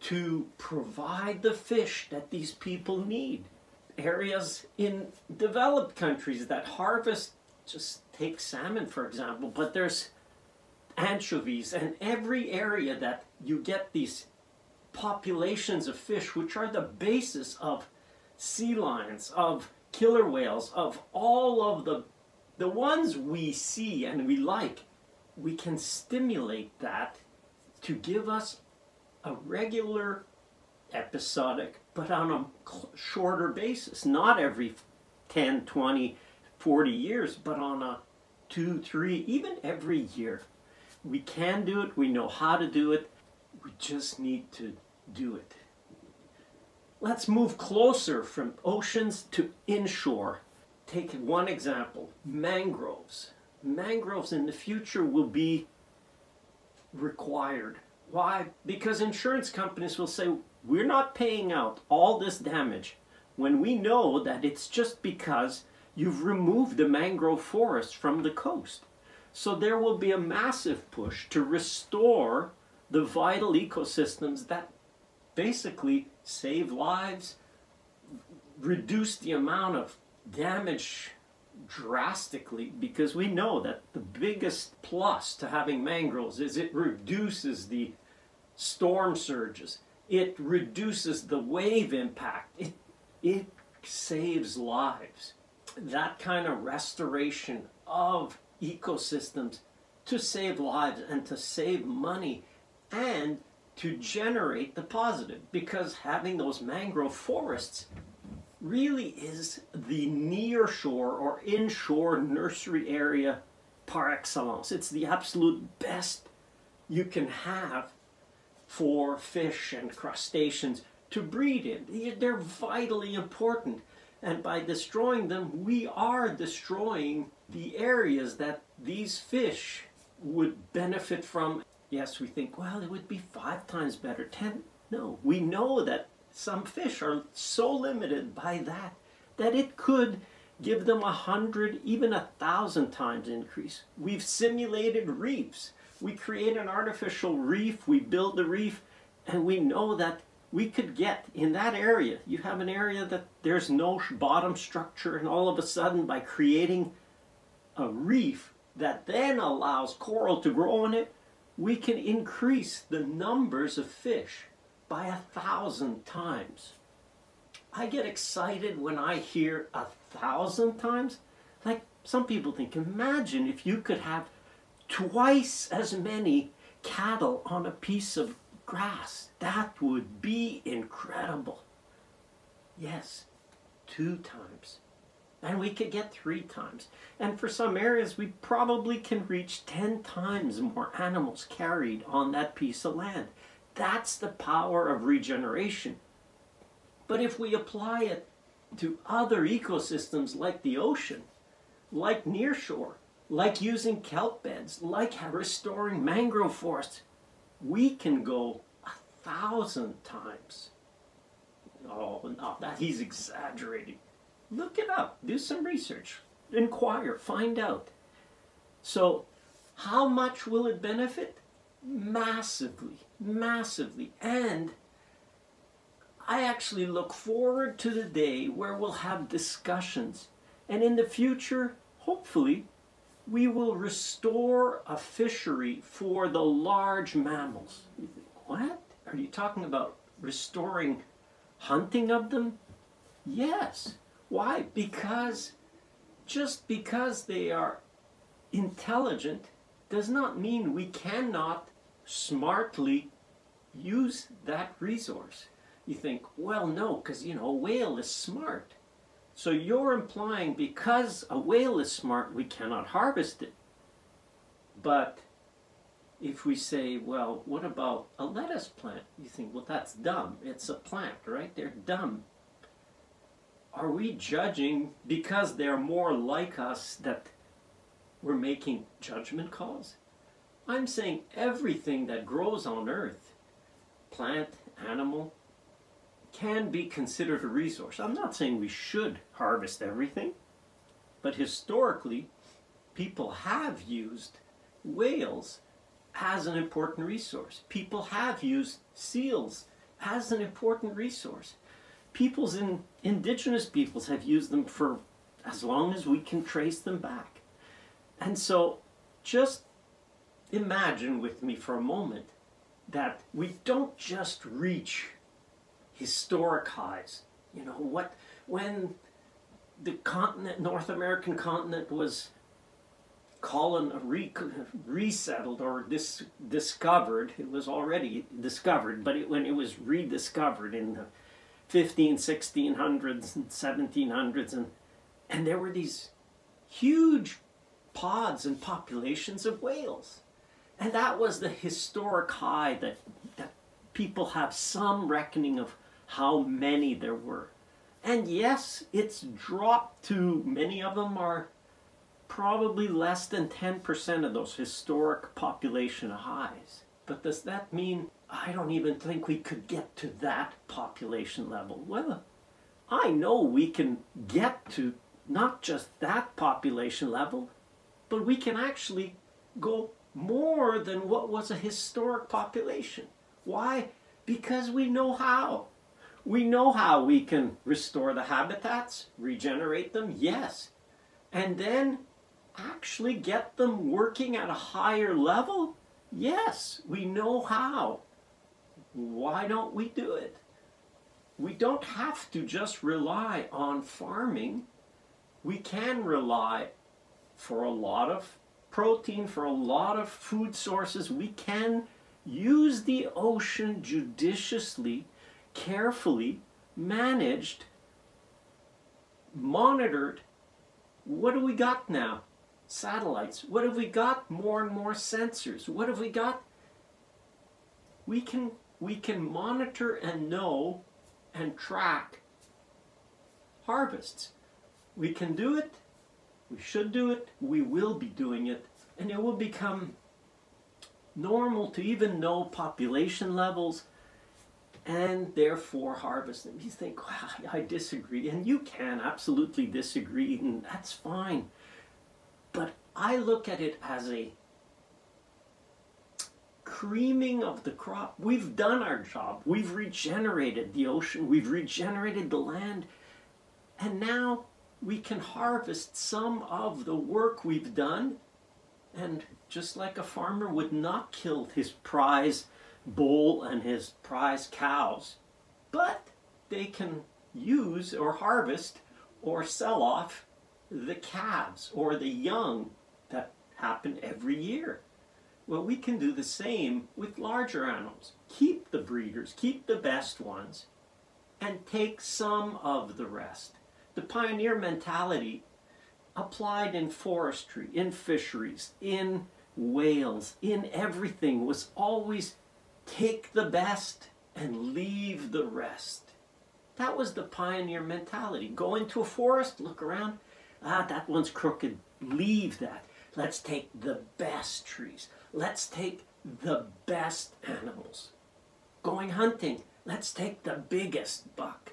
to provide the fish that these people need. Areas in developed countries that harvest, just take salmon for example, but there's anchovies, and every area that you get these populations of fish, which are the basis of sea lions, of killer whales, of all of the ones we see and we like, we can stimulate that to give us a regular, episodic, but on a shorter basis, not every 10, 20, 40 years, but on a 2, 3, even every year. We can do it, we know how to do it, we just need to do it. Let's move closer from oceans to inshore. Take one example, mangroves. Mangroves in the future will be required. Why? Because insurance companies will say, we're not paying out all this damage when we know that it's just because you've removed the mangrove forest from the coast. So there will be a massive push to restore the vital ecosystems that basically save lives, reduce the amount of damage drastically, because we know that the biggest plus to having mangroves is it reduces the storm surges, it reduces the wave impact, it saves lives. That kind of restoration of ecosystems to save lives and to save money and to generate the positive, because having those mangrove forests really is the near shore or inshore nursery area par excellence. It's the absolute best you can have for fish and crustaceans to breed in. They're vitally important, and by destroying them, we are destroying the areas that these fish would benefit from. Yes, we think, well, it would be 5 times better, 10. No, we know that some fish are so limited by that it could give them 100, even 1,000 times increase. We've simulated reefs. We create an artificial reef, we build the reef, and we know that we could get in that area. You have an area that there's no bottom structure, and all of a sudden by creating a reef that then allows coral to grow in it, we can increase the numbers of fish by 1,000 times. I get excited when I hear 1,000 times. Like some people think, imagine if you could have twice as many cattle on a piece of grass. That would be incredible. Yes, 2 times. And we could get 3 times. And for some areas, we probably can reach 10 times more animals carried on that piece of land. That's the power of regeneration. But if we apply it to other ecosystems like the ocean, like nearshore, like using kelp beds, like restoring mangrove forests, we can go 1,000 times. Oh, no, that he's exaggerating. Look it up, do some research, inquire, find out. So, how much will it benefit? Massively, massively. And I actually look forward to the day where we'll have discussions. And in the future, hopefully, we will restore a fishery for the large mammals. You think, what? Are you talking about restoring hunting of them? Yes. Why? Because just because they are intelligent does not mean we cannot smartly use that resource. You think, well, no, because, you know, a whale is smart. So you're implying because a whale is smart, we cannot harvest it. But if we say, well, what about a lettuce plant? You think, well, that's dumb. It's a plant, right? They're dumb. Are we judging because they're more like us that we're making judgment calls? I'm saying everything that grows on Earth, plant, animal, can be considered a resource. I'm not saying we should harvest everything, but historically, people have used whales as an important resource. People have used seals as an important resource. Indigenous peoples have used them for as long as we can trace them back. And so just imagine with me for a moment that we don't just reach historic highs. You know, when the continent, North American continent, was resettled or discovered, it was already discovered, but when it was rediscovered in the 1600s and 1700s, and there were these huge pods and populations of whales. And that was the historic high that people have some reckoning of how many there were. And yes, it's dropped to, many of them are probably less than 10% of those historic population highs. But does that mean, I don't even think we could get to that population level? Well, I know we can get to not just that population level, but we can actually go more than what was a historic population. Why? Because we know how. We know how we can restore the habitats, regenerate them, yes. And then actually get them working at a higher level? Yes, we know how. Why don't we do it? We don't have to just rely on farming. We can rely for a lot of protein, for a lot of food sources. We can use the ocean judiciously, carefully, managed, monitored. What do we got now? Satellites. What have we got? More and more sensors. What have we got? We can monitor and know and track harvests. We can do it. We should do it. We will be doing it. And it will become normal to even know population levels and therefore harvest them. You think, wow, I disagree. And you can absolutely disagree, and that's fine. But I look at it as a creaming of the crop. We've done our job. We've regenerated the ocean. We've regenerated the land. And now we can harvest some of the work we've done. And just like a farmer would not kill his prize bull and his prize cows, but they can use or harvest or sell off the calves or the young that happen every year. Well, we can do the same with larger animals. Keep the breeders, keep the best ones, and take some of the rest. The pioneer mentality applied in forestry, in fisheries, in whales, in everything was always take the best and leave the rest. That was the pioneer mentality. Go into a forest, look around. Ah, that one's crooked. Leave that. Let's take the best trees. Let's take the best animals. Going hunting, let's take the biggest buck.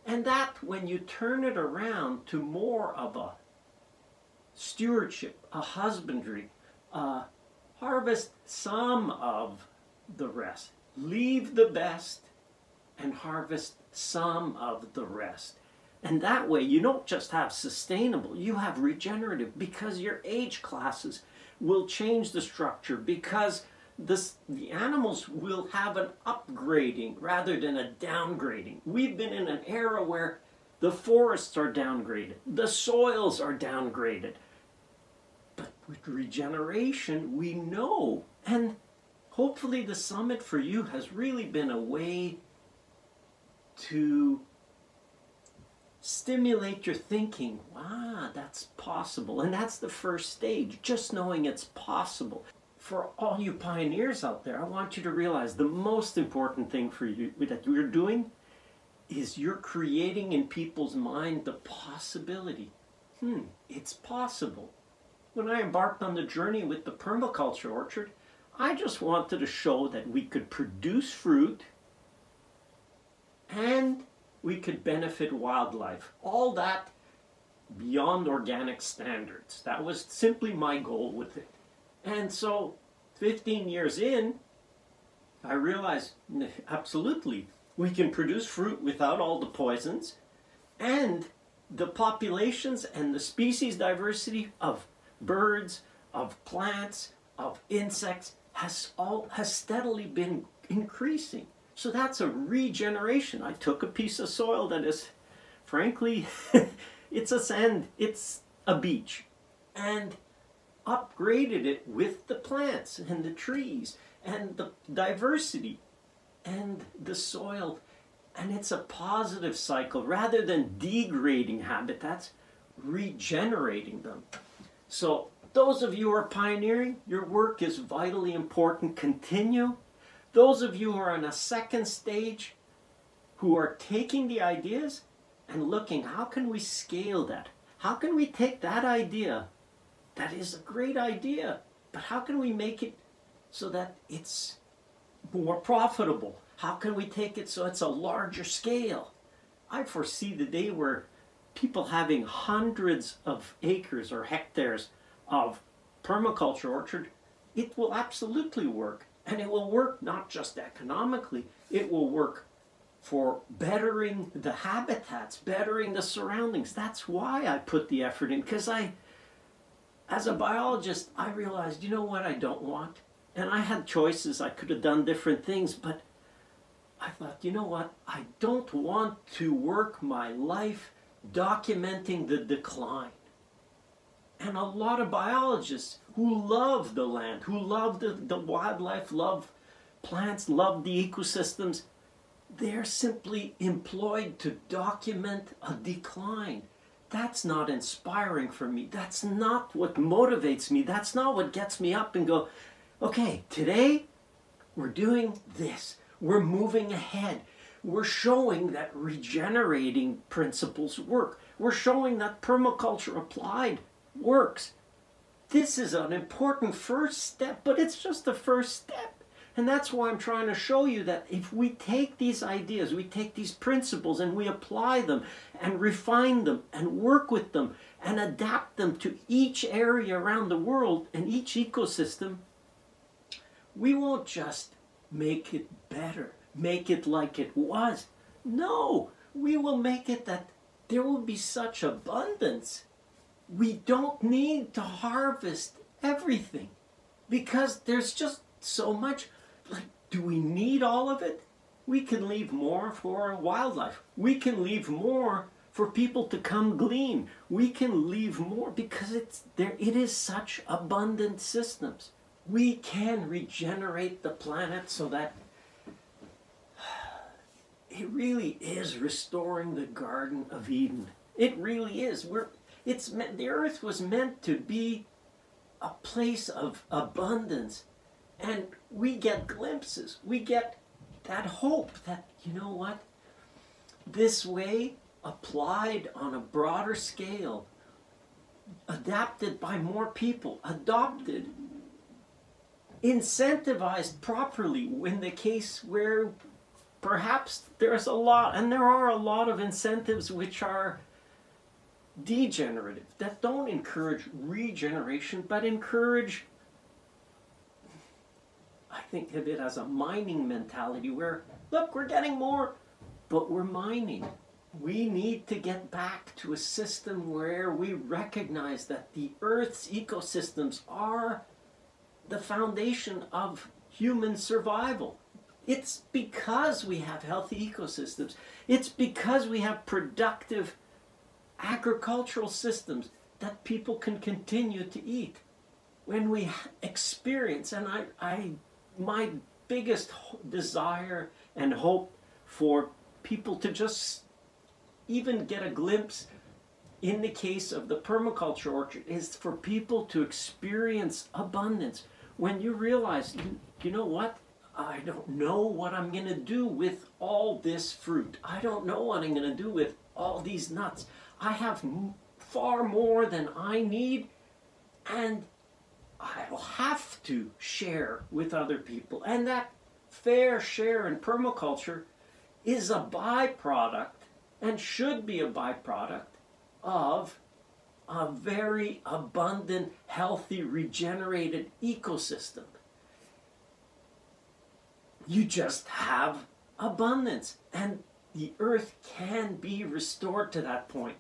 And that, when you turn it around to more of a stewardship, a husbandry, harvest some of the rest. Leave the best and harvest some of the rest. And that way you don't just have sustainable, you have regenerative, because your age classes will change the structure, because the animals will have an upgrading rather than a downgrading. We've been in an era where the forests are downgraded, the soils are downgraded. But with regeneration, we know. And hopefully the summit for you has really been a way to stimulate your thinking. Wow, that's possible. And that's the first stage, just knowing it's possible. For all you pioneers out there, I want you to realize the most important thing for you that you're doing is you're creating in people's mind the possibility. It's possible. When I embarked on the journey with the permaculture orchard, I just wanted to show that we could produce fruit and we could benefit wildlife. All that beyond organic standards. That was simply my goal with it. And so 15 years in, I realized absolutely we can produce fruit without all the poisons, and the populations and the species diversity of birds, of plants, of insects has steadily been increasing. So that's a regeneration. I took a piece of soil that is, frankly, it's a sand, it's a beach, and upgraded it with the plants and the trees and the diversity and the soil. And it's a positive cycle rather than degrading habitats, regenerating them. So those of you who are pioneering, your work is vitally important. Continue. Those of you who are in a second stage, who are taking the ideas and looking, how can we scale that? How can we take that idea that is a great idea, but how can we make it so that it's more profitable? How can we take it so it's a larger scale? I foresee the day where people having hundreds of acres or hectares of permaculture orchard, it will absolutely work. And it will work not just economically, it will work for bettering the habitats, bettering the surroundings. That's why I put the effort in, because as a biologist, I realized, you know what I don't want? And I had choices, I could have done different things, but I thought, you know what? I don't want to work my life documenting the decline. And a lot of biologists who love the land, who love the wildlife, love plants, love the ecosystems, they're simply employed to document a decline. That's not inspiring for me. That's not what motivates me. That's not what gets me up and go, okay, today we're doing this. We're moving ahead. We're showing that regenerating principles work. We're showing that permaculture applied works. This is an important first step, but it's just the first step. And that's why I'm trying to show you that if we take these ideas, we take these principles and we apply them and refine them and work with them and adapt them to each area around the world and each ecosystem, we won't just make it better, make it like it was. No, we will make it that there will be such abundance. We don't need to harvest everything because there's just so much. Like, do we need all of it? We can leave more for wildlife. We can leave more for people to come glean. We can leave more because it is such abundant systems. We can regenerate the planet so that it really is restoring the Garden of Eden. It really is. The earth was meant to be a place of abundance. And we get glimpses. We get that hope that, you know what? This way, applied on a broader scale, adapted by more people, adopted, incentivized properly in the case where perhaps there's a lot, and there are a lot of incentives which are degenerative, that don't encourage regeneration, but encourage, I think of it as a mining mentality where, look, we're getting more, but we're mining. We need to get back to a system where we recognize that the Earth's ecosystems are the foundation of human survival. It's because we have healthy ecosystems. It's because we have productive agricultural systems that people can continue to eat. When we experience, and my biggest desire and hope for people to just even get a glimpse in the case of the permaculture orchard is for people to experience abundance. When you realize, you know what? I don't know what I'm going to do with all this fruit. I don't know what I'm going to do with all these nuts. I have far more than I need, and I'll have to share with other people. And that fair share in permaculture is a byproduct, and should be a byproduct, of a very abundant, healthy, regenerated ecosystem. You just have abundance, and the earth can be restored to that point.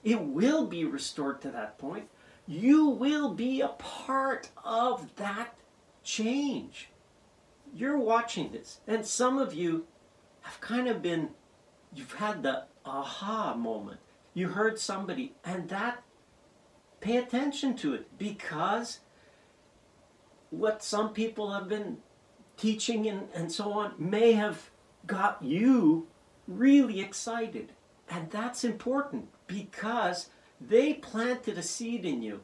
It will be restored to that point. You will be a part of that change. You're watching this, and some of you have kind of been, you've had the aha moment. You heard somebody, and that, pay attention to it, because what some people have been teaching and so on may have got you really excited. And that's important, because they planted a seed in you.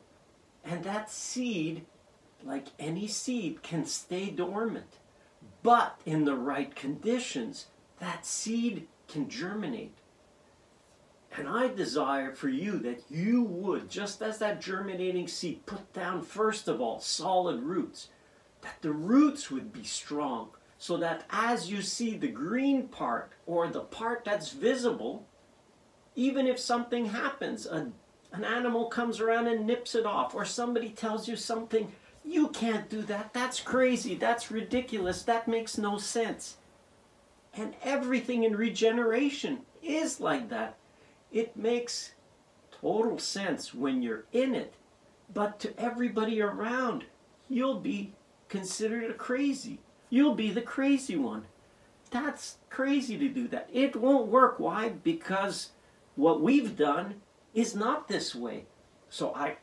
And that seed, like any seed, can stay dormant. But in the right conditions, that seed can germinate. And I desire for you that you would, just as that germinating seed, put down first of all solid roots. That the roots would be strong, so that as you see the green part, or the part that's visible, even if something happens, an animal comes around and nips it off, or somebody tells you something, you can't do that, that's crazy, that's ridiculous, that makes no sense. And everything in regeneration is like that. It makes total sense when you're in it, but to everybody around, you'll be considered a crazy. You'll be the crazy one. That's crazy to do that. It won't work. Why? Because what we've done is not this way. So I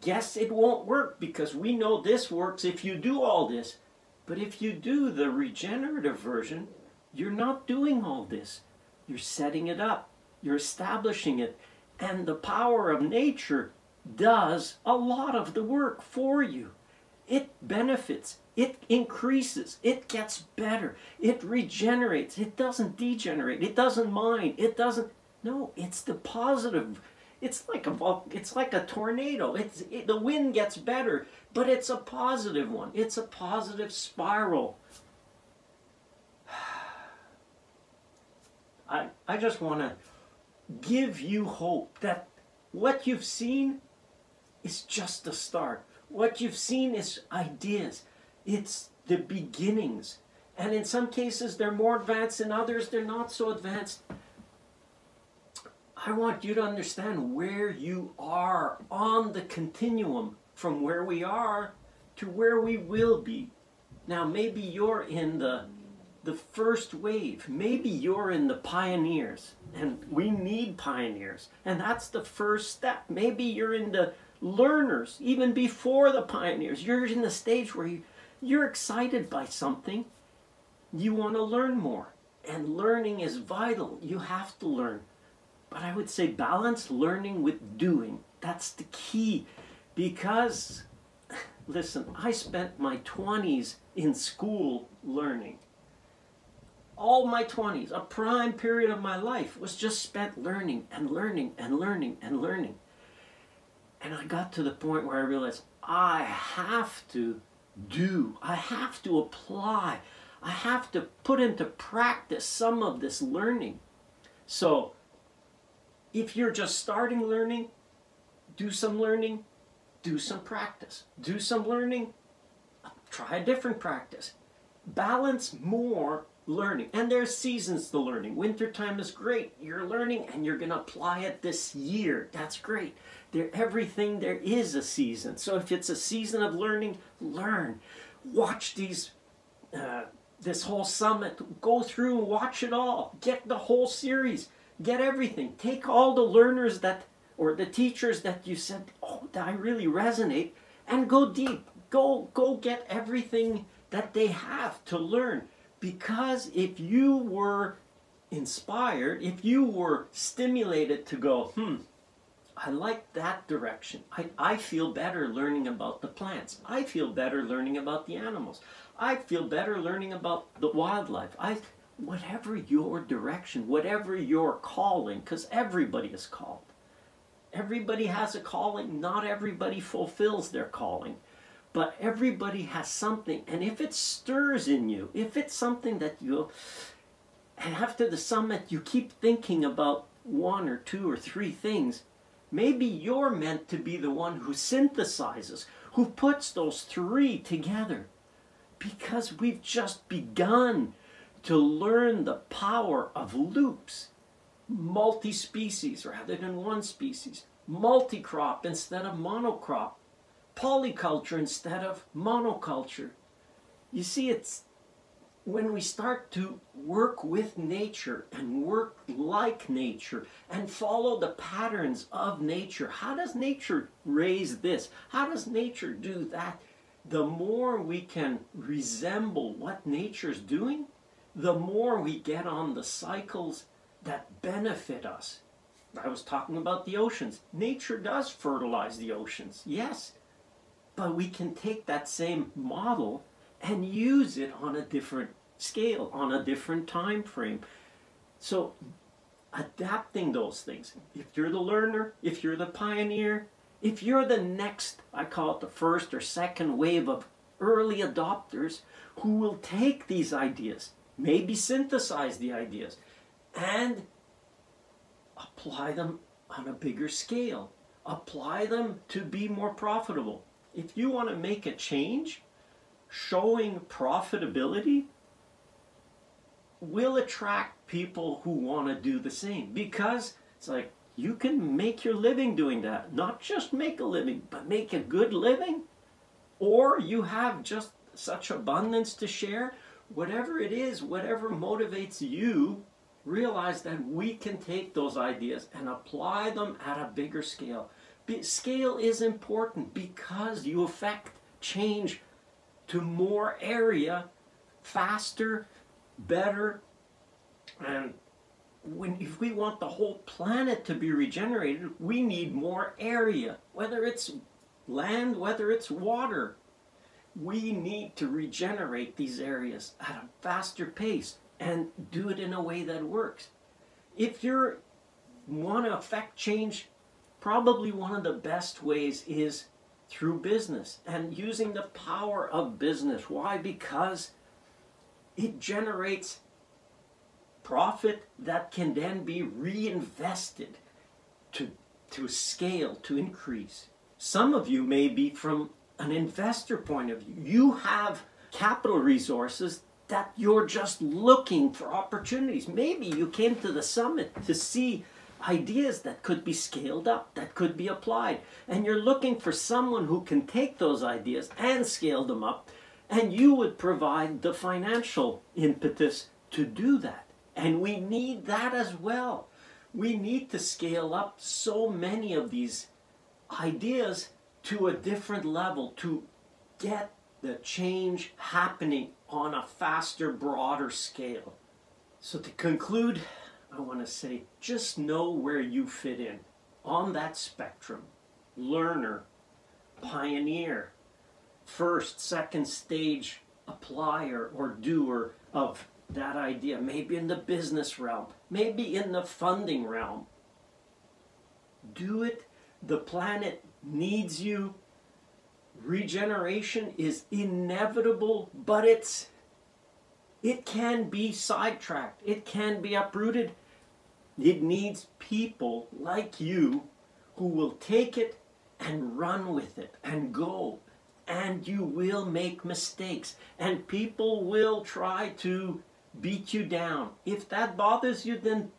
guess it won't work, because we know this works if you do all this. But if you do the regenerative version, you're not doing all this. You're setting it up. You're establishing it. And the power of nature does a lot of the work for you. It benefits, it increases, it gets better, it regenerates, it doesn't degenerate, it doesn't mine, it doesn't, no, it's the positive. It's like a tornado. The wind gets better, but it's a positive one. It's a positive spiral. I just want to give you hope that what you've seen is just a start. What you've seen is ideas. It's the beginnings. And in some cases they're more advanced, in others they're not so advanced. I want you to understand where you are on the continuum from where we are to where we will be. Now maybe you're in the first wave. Maybe you're in the pioneers, and we need pioneers. And that's the first step. Maybe you're in the learners, even before the pioneers. You're in the stage where you're excited by something. You want to learn more. And learning is vital. You have to learn. But I would say balance learning with doing. That's the key. Because, listen, I spent my 20s in school learning. All my 20s, a prime period of my life, was just spent learning and learning and learning and learning. And I got to the point where I realized I have to do, I have to apply, I have to put into practice some of this learning. So if you're just starting learning, do some learning, do some practice. Do some learning, try a different practice. Balance more learning. And there's seasons to learning. Wintertime is great. You're learning and you're going to apply it this year. That's great. Everything there is a season. So if it's a season of learning, learn. Watch this whole summit. Go through and watch it all. Get the whole series. Get everything. Take all the learners or the teachers that you said, oh, that I really resonate, and go deep. Go get everything that they have to learn. Because if you were inspired, if you were stimulated to go, I like that direction. I feel better learning about the plants. I feel better learning about the animals. I feel better learning about the wildlife. Whatever your direction, whatever your calling, because everybody is called. Everybody has a calling. Not everybody fulfills their calling. But everybody has something. And if it stirs in you, if it's something that and after the summit you keep thinking about one or two or three things, maybe you're meant to be the one who synthesizes, who puts those three together. Because we've just begun to learn the power of loops. Multi-species rather than one species. Multi-crop instead of monocrop. Polyculture instead of monoculture. You see, it's when we start to work with nature and work like nature and follow the patterns of nature. How does nature raise this? How does nature do that? The more we can resemble what nature's doing, the more we get on the cycles that benefit us. I was talking about the oceans. Nature does fertilize the oceans, yes. But we can take that same model and use it on a different scale, on a different time frame. So adapting those things. If you're the learner, if you're the pioneer, if you're the next, I call it the first or second wave of early adopters who will take these ideas, maybe synthesize the ideas, and apply them on a bigger scale. Apply them to be more profitable. If you want to make a change, showing profitability will attract people who want to do the same. Because it's like, you can make your living doing that. Not just make a living, but make a good living. Or you have just such abundance to share. Whatever it is, whatever motivates you, realize that we can take those ideas and apply them at a bigger scale. Scale is important because you affect change to more area, faster, better. And if we want the whole planet to be regenerated, we need more area. Whether it's land, whether it's water. We need to regenerate these areas at a faster pace and do it in a way that works. If you want to affect change, probably one of the best ways is through business and using the power of business. Why? Because it generates profit that can then be reinvested to scale, to increase. Some of you may be from an investor point of view. You have capital resources that you're just looking for opportunities. Maybe you came to the summit to see ideas that could be scaled up, that could be applied. And you're looking for someone who can take those ideas and scale them up, and you would provide the financial impetus to do that. And we need that as well. We need to scale up so many of these ideas to a different level to get the change happening on a faster, broader scale. So to conclude, I want to say, just know where you fit in on that spectrum. Learner, pioneer, first, second stage applier or doer of that idea. Maybe in the business realm, maybe in the funding realm. Do it. The planet needs you. Regeneration is inevitable, but it can be sidetracked. It can be uprooted. It needs people like you who will take it and run with it and go. And you will make mistakes. And people will try to beat you down. If that bothers you, then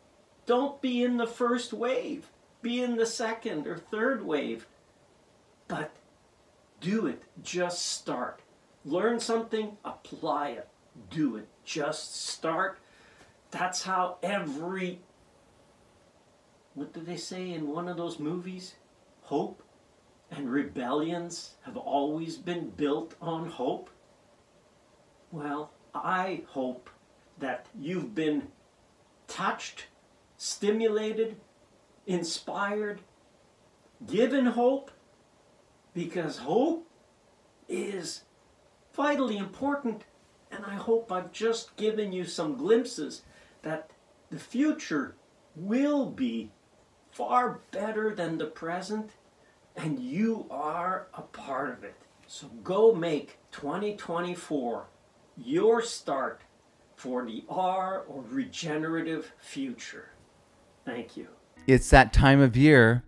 don't be in the first wave. Be in the second or third wave. But do it. Just start. Learn something, apply it. Do it. Just start. That's how what did they say in one of those movies? Hope and rebellions have always been built on hope. Well, I hope that you've been touched, stimulated, inspired, given hope, because hope is vitally important, and I hope I've just given you some glimpses that the future will be far better than the present, and you are a part of it. So go make 2024 your start for the R or regenerative future. Thank you. It's that time of year,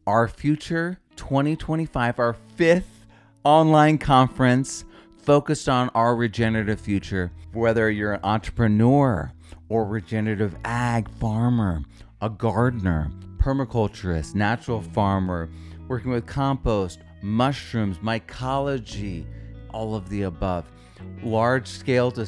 Our Future 2025, our 5th online conference focused on our regenerative future. Whether you're an entrepreneur or regenerative ag farmer, a gardener, permaculturist, natural farmer, working with compost, mushrooms, mycology, all of the above. Large scale to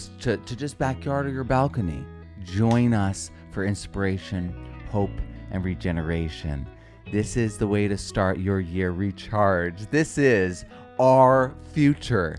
just backyard or your balcony. Join us for inspiration, hope, and regeneration. This is the way to start your year recharged. This is Our Future.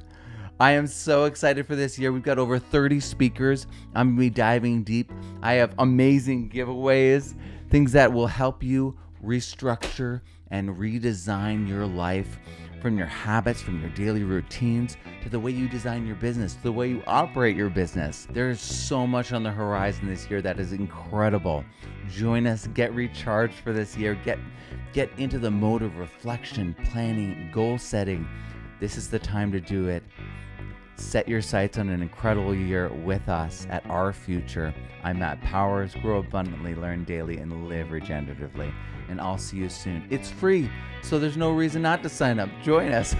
I am so excited for this year. We've got over 30 speakers. I'm going to be diving deep. I have amazing giveaways, things that will help you restructure and redesign your life, from your habits, from your daily routines, to the way you design your business, to the way you operate your business. There is so much on the horizon this year that is incredible. Join us, get recharged for this year, get into the mode of reflection, planning, goal setting. This is the time to do it. Set your sights on an incredible year with us at Our Future. I'm Matt Powers. Grow abundantly, learn daily, and live regeneratively. And I'll see you soon. It's free, so there's no reason not to sign up. Join us.